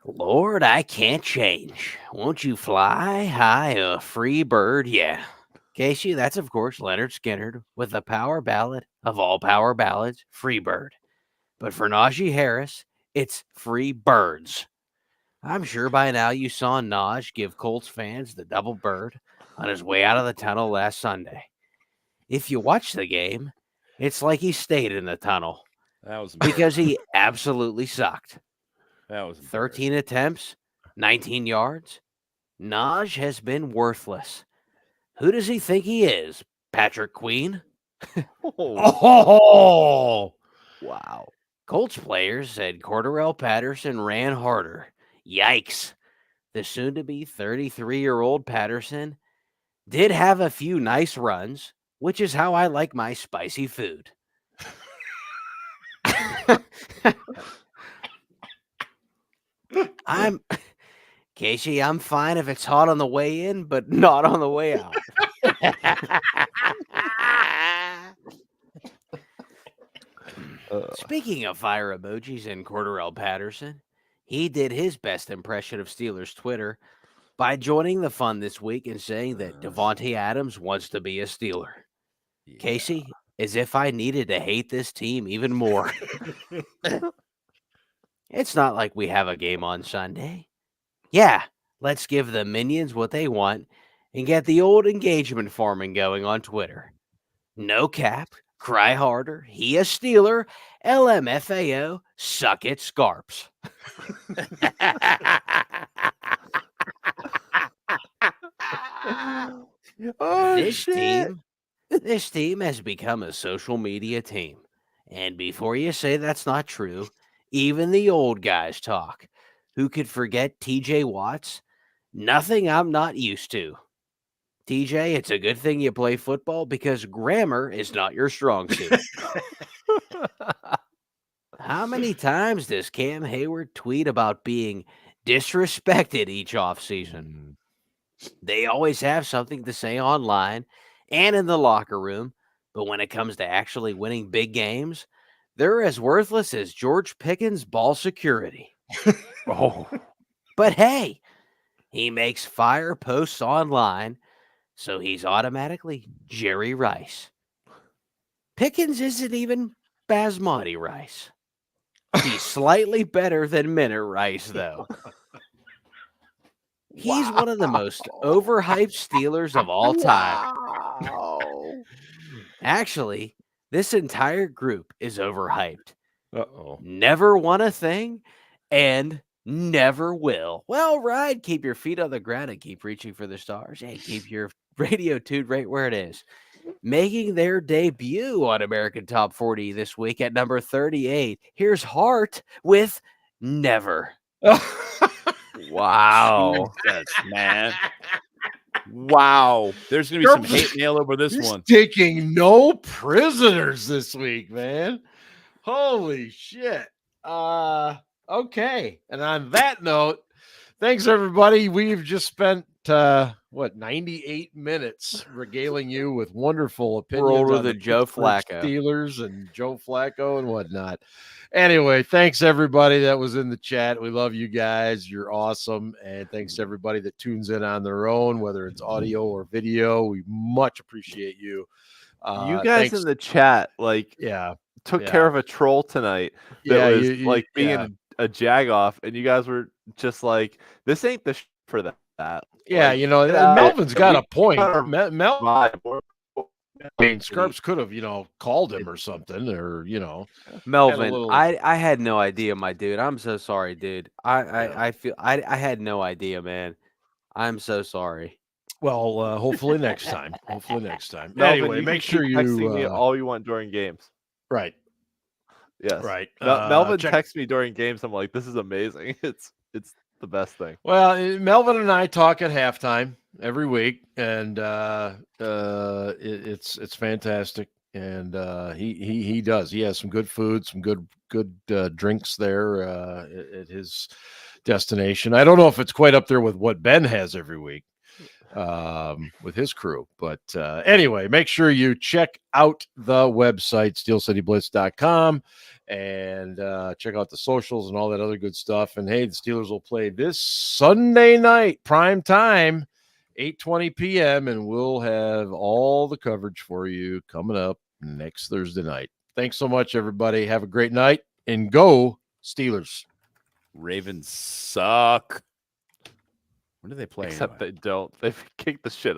Lord, I can't change. Won't you fly high, a free bird? Yeah. Casey, that's, of course, Leonard Skinner with the power ballad of all power ballads, Free Bird. But for Najee Harris, it's Free Birds. I'm sure by now you saw Naj give Colts fans the double bird on his way out of the tunnel last Sunday. If you watch the game, it's like he stayed in the tunnel That was because he absolutely sucked. that was 13 attempts, 19 yards. Naj has been worthless. Who does he think he is? Patrick Queen? Oh, Wow. Colts players said Cordarrelle Patterson ran harder. Yikes. The soon-to-be 33-year-old Patterson did have a few nice runs, which is how I like my spicy food. Casey, I'm fine if it's hot on the way in, but not on the way out. Speaking of fire emojis and Cordarrelle Patterson, he did his best impression of Steelers Twitter by joining the fun this week and saying that Davante Adams wants to be a Steeler. Casey, as if I needed to hate this team even more. It's not like we have a game on Sunday. Yeah, let's give the minions what they want and get the old engagement farming going on Twitter. No cap, cry harder, he a Steeler, LMFAO, suck it, Scarps. Oh, This team has become a social media team. And before you say that's not true, even the old guys talk. Who could forget TJ Watts? Nothing I'm not used to. TJ, it's a good thing you play football because grammar is not your strong suit. How many times does Cam Hayward tweet about being disrespected each offseason? They always have something to say online and in the locker room, but when it comes to actually winning big games, they're as worthless as George Pickens' ball security. Oh, But hey, he makes fire posts online, so he's automatically Jerry Rice. Pickens isn't even basmati rice. He's slightly better than Minute Rice, though. He's one of the most overhyped Steelers of all time. Actually, this entire group is overhyped. Uh-oh. Never won a thing and never will. Well, Ryan, keep your feet on the ground and keep reaching for the stars. Hey, keep your radio tuned right where it is. Making their debut on American Top 40 this week at number 38. Here's Hart with Never. wow. Jesus, man. Wow. There's going to be some hate mail over this He's one. taking no prisoners this week, man. Holy shit. Okay. And on that note, thanks everybody. We've just spent 98 minutes regaling you with wonderful opinions over on the Joe Pittsburgh Flacco. Steelers and Joe Flacco and whatnot. Anyway, thanks everybody that was in the chat. We love you guys. You're awesome. And thanks to everybody that tunes in on their own, whether it's audio or video. We much appreciate you. You guys in the chat, like, took care of a troll tonight that was being a jagoff, and you guys were just like, this ain't the for that. Yeah, like, Melvin's got a point. Melvin, I Scarps could have, called him or something, or Melvin, I had no idea, my dude. I'm so sorry, dude. I feel I had no idea, man. I'm so sorry. Well, hopefully next time. Melvin, Anyway, you make can sure keep you texting me all you want during games. Right. Yes. Right. Melvin texts me during games. I'm like, this is amazing. It's the best thing. Well, Melvin and I talk at halftime every week, and it's fantastic. And he does. He has some good food, some good drinks there at his destination. I don't know if it's quite up there with what Ben has every week with his crew, but anyway, make sure you check out the website steelcityblitz.com and check out the socials and all that other good stuff. And hey, the Steelers will play this Sunday night, prime time, 8:20 p.m., and we'll have all the coverage for you coming up next Thursday night. Thanks so much, everybody. Have a great night, and go Steelers. Ravens suck. When do they play? Except anyway? they don't. They've kicked the shit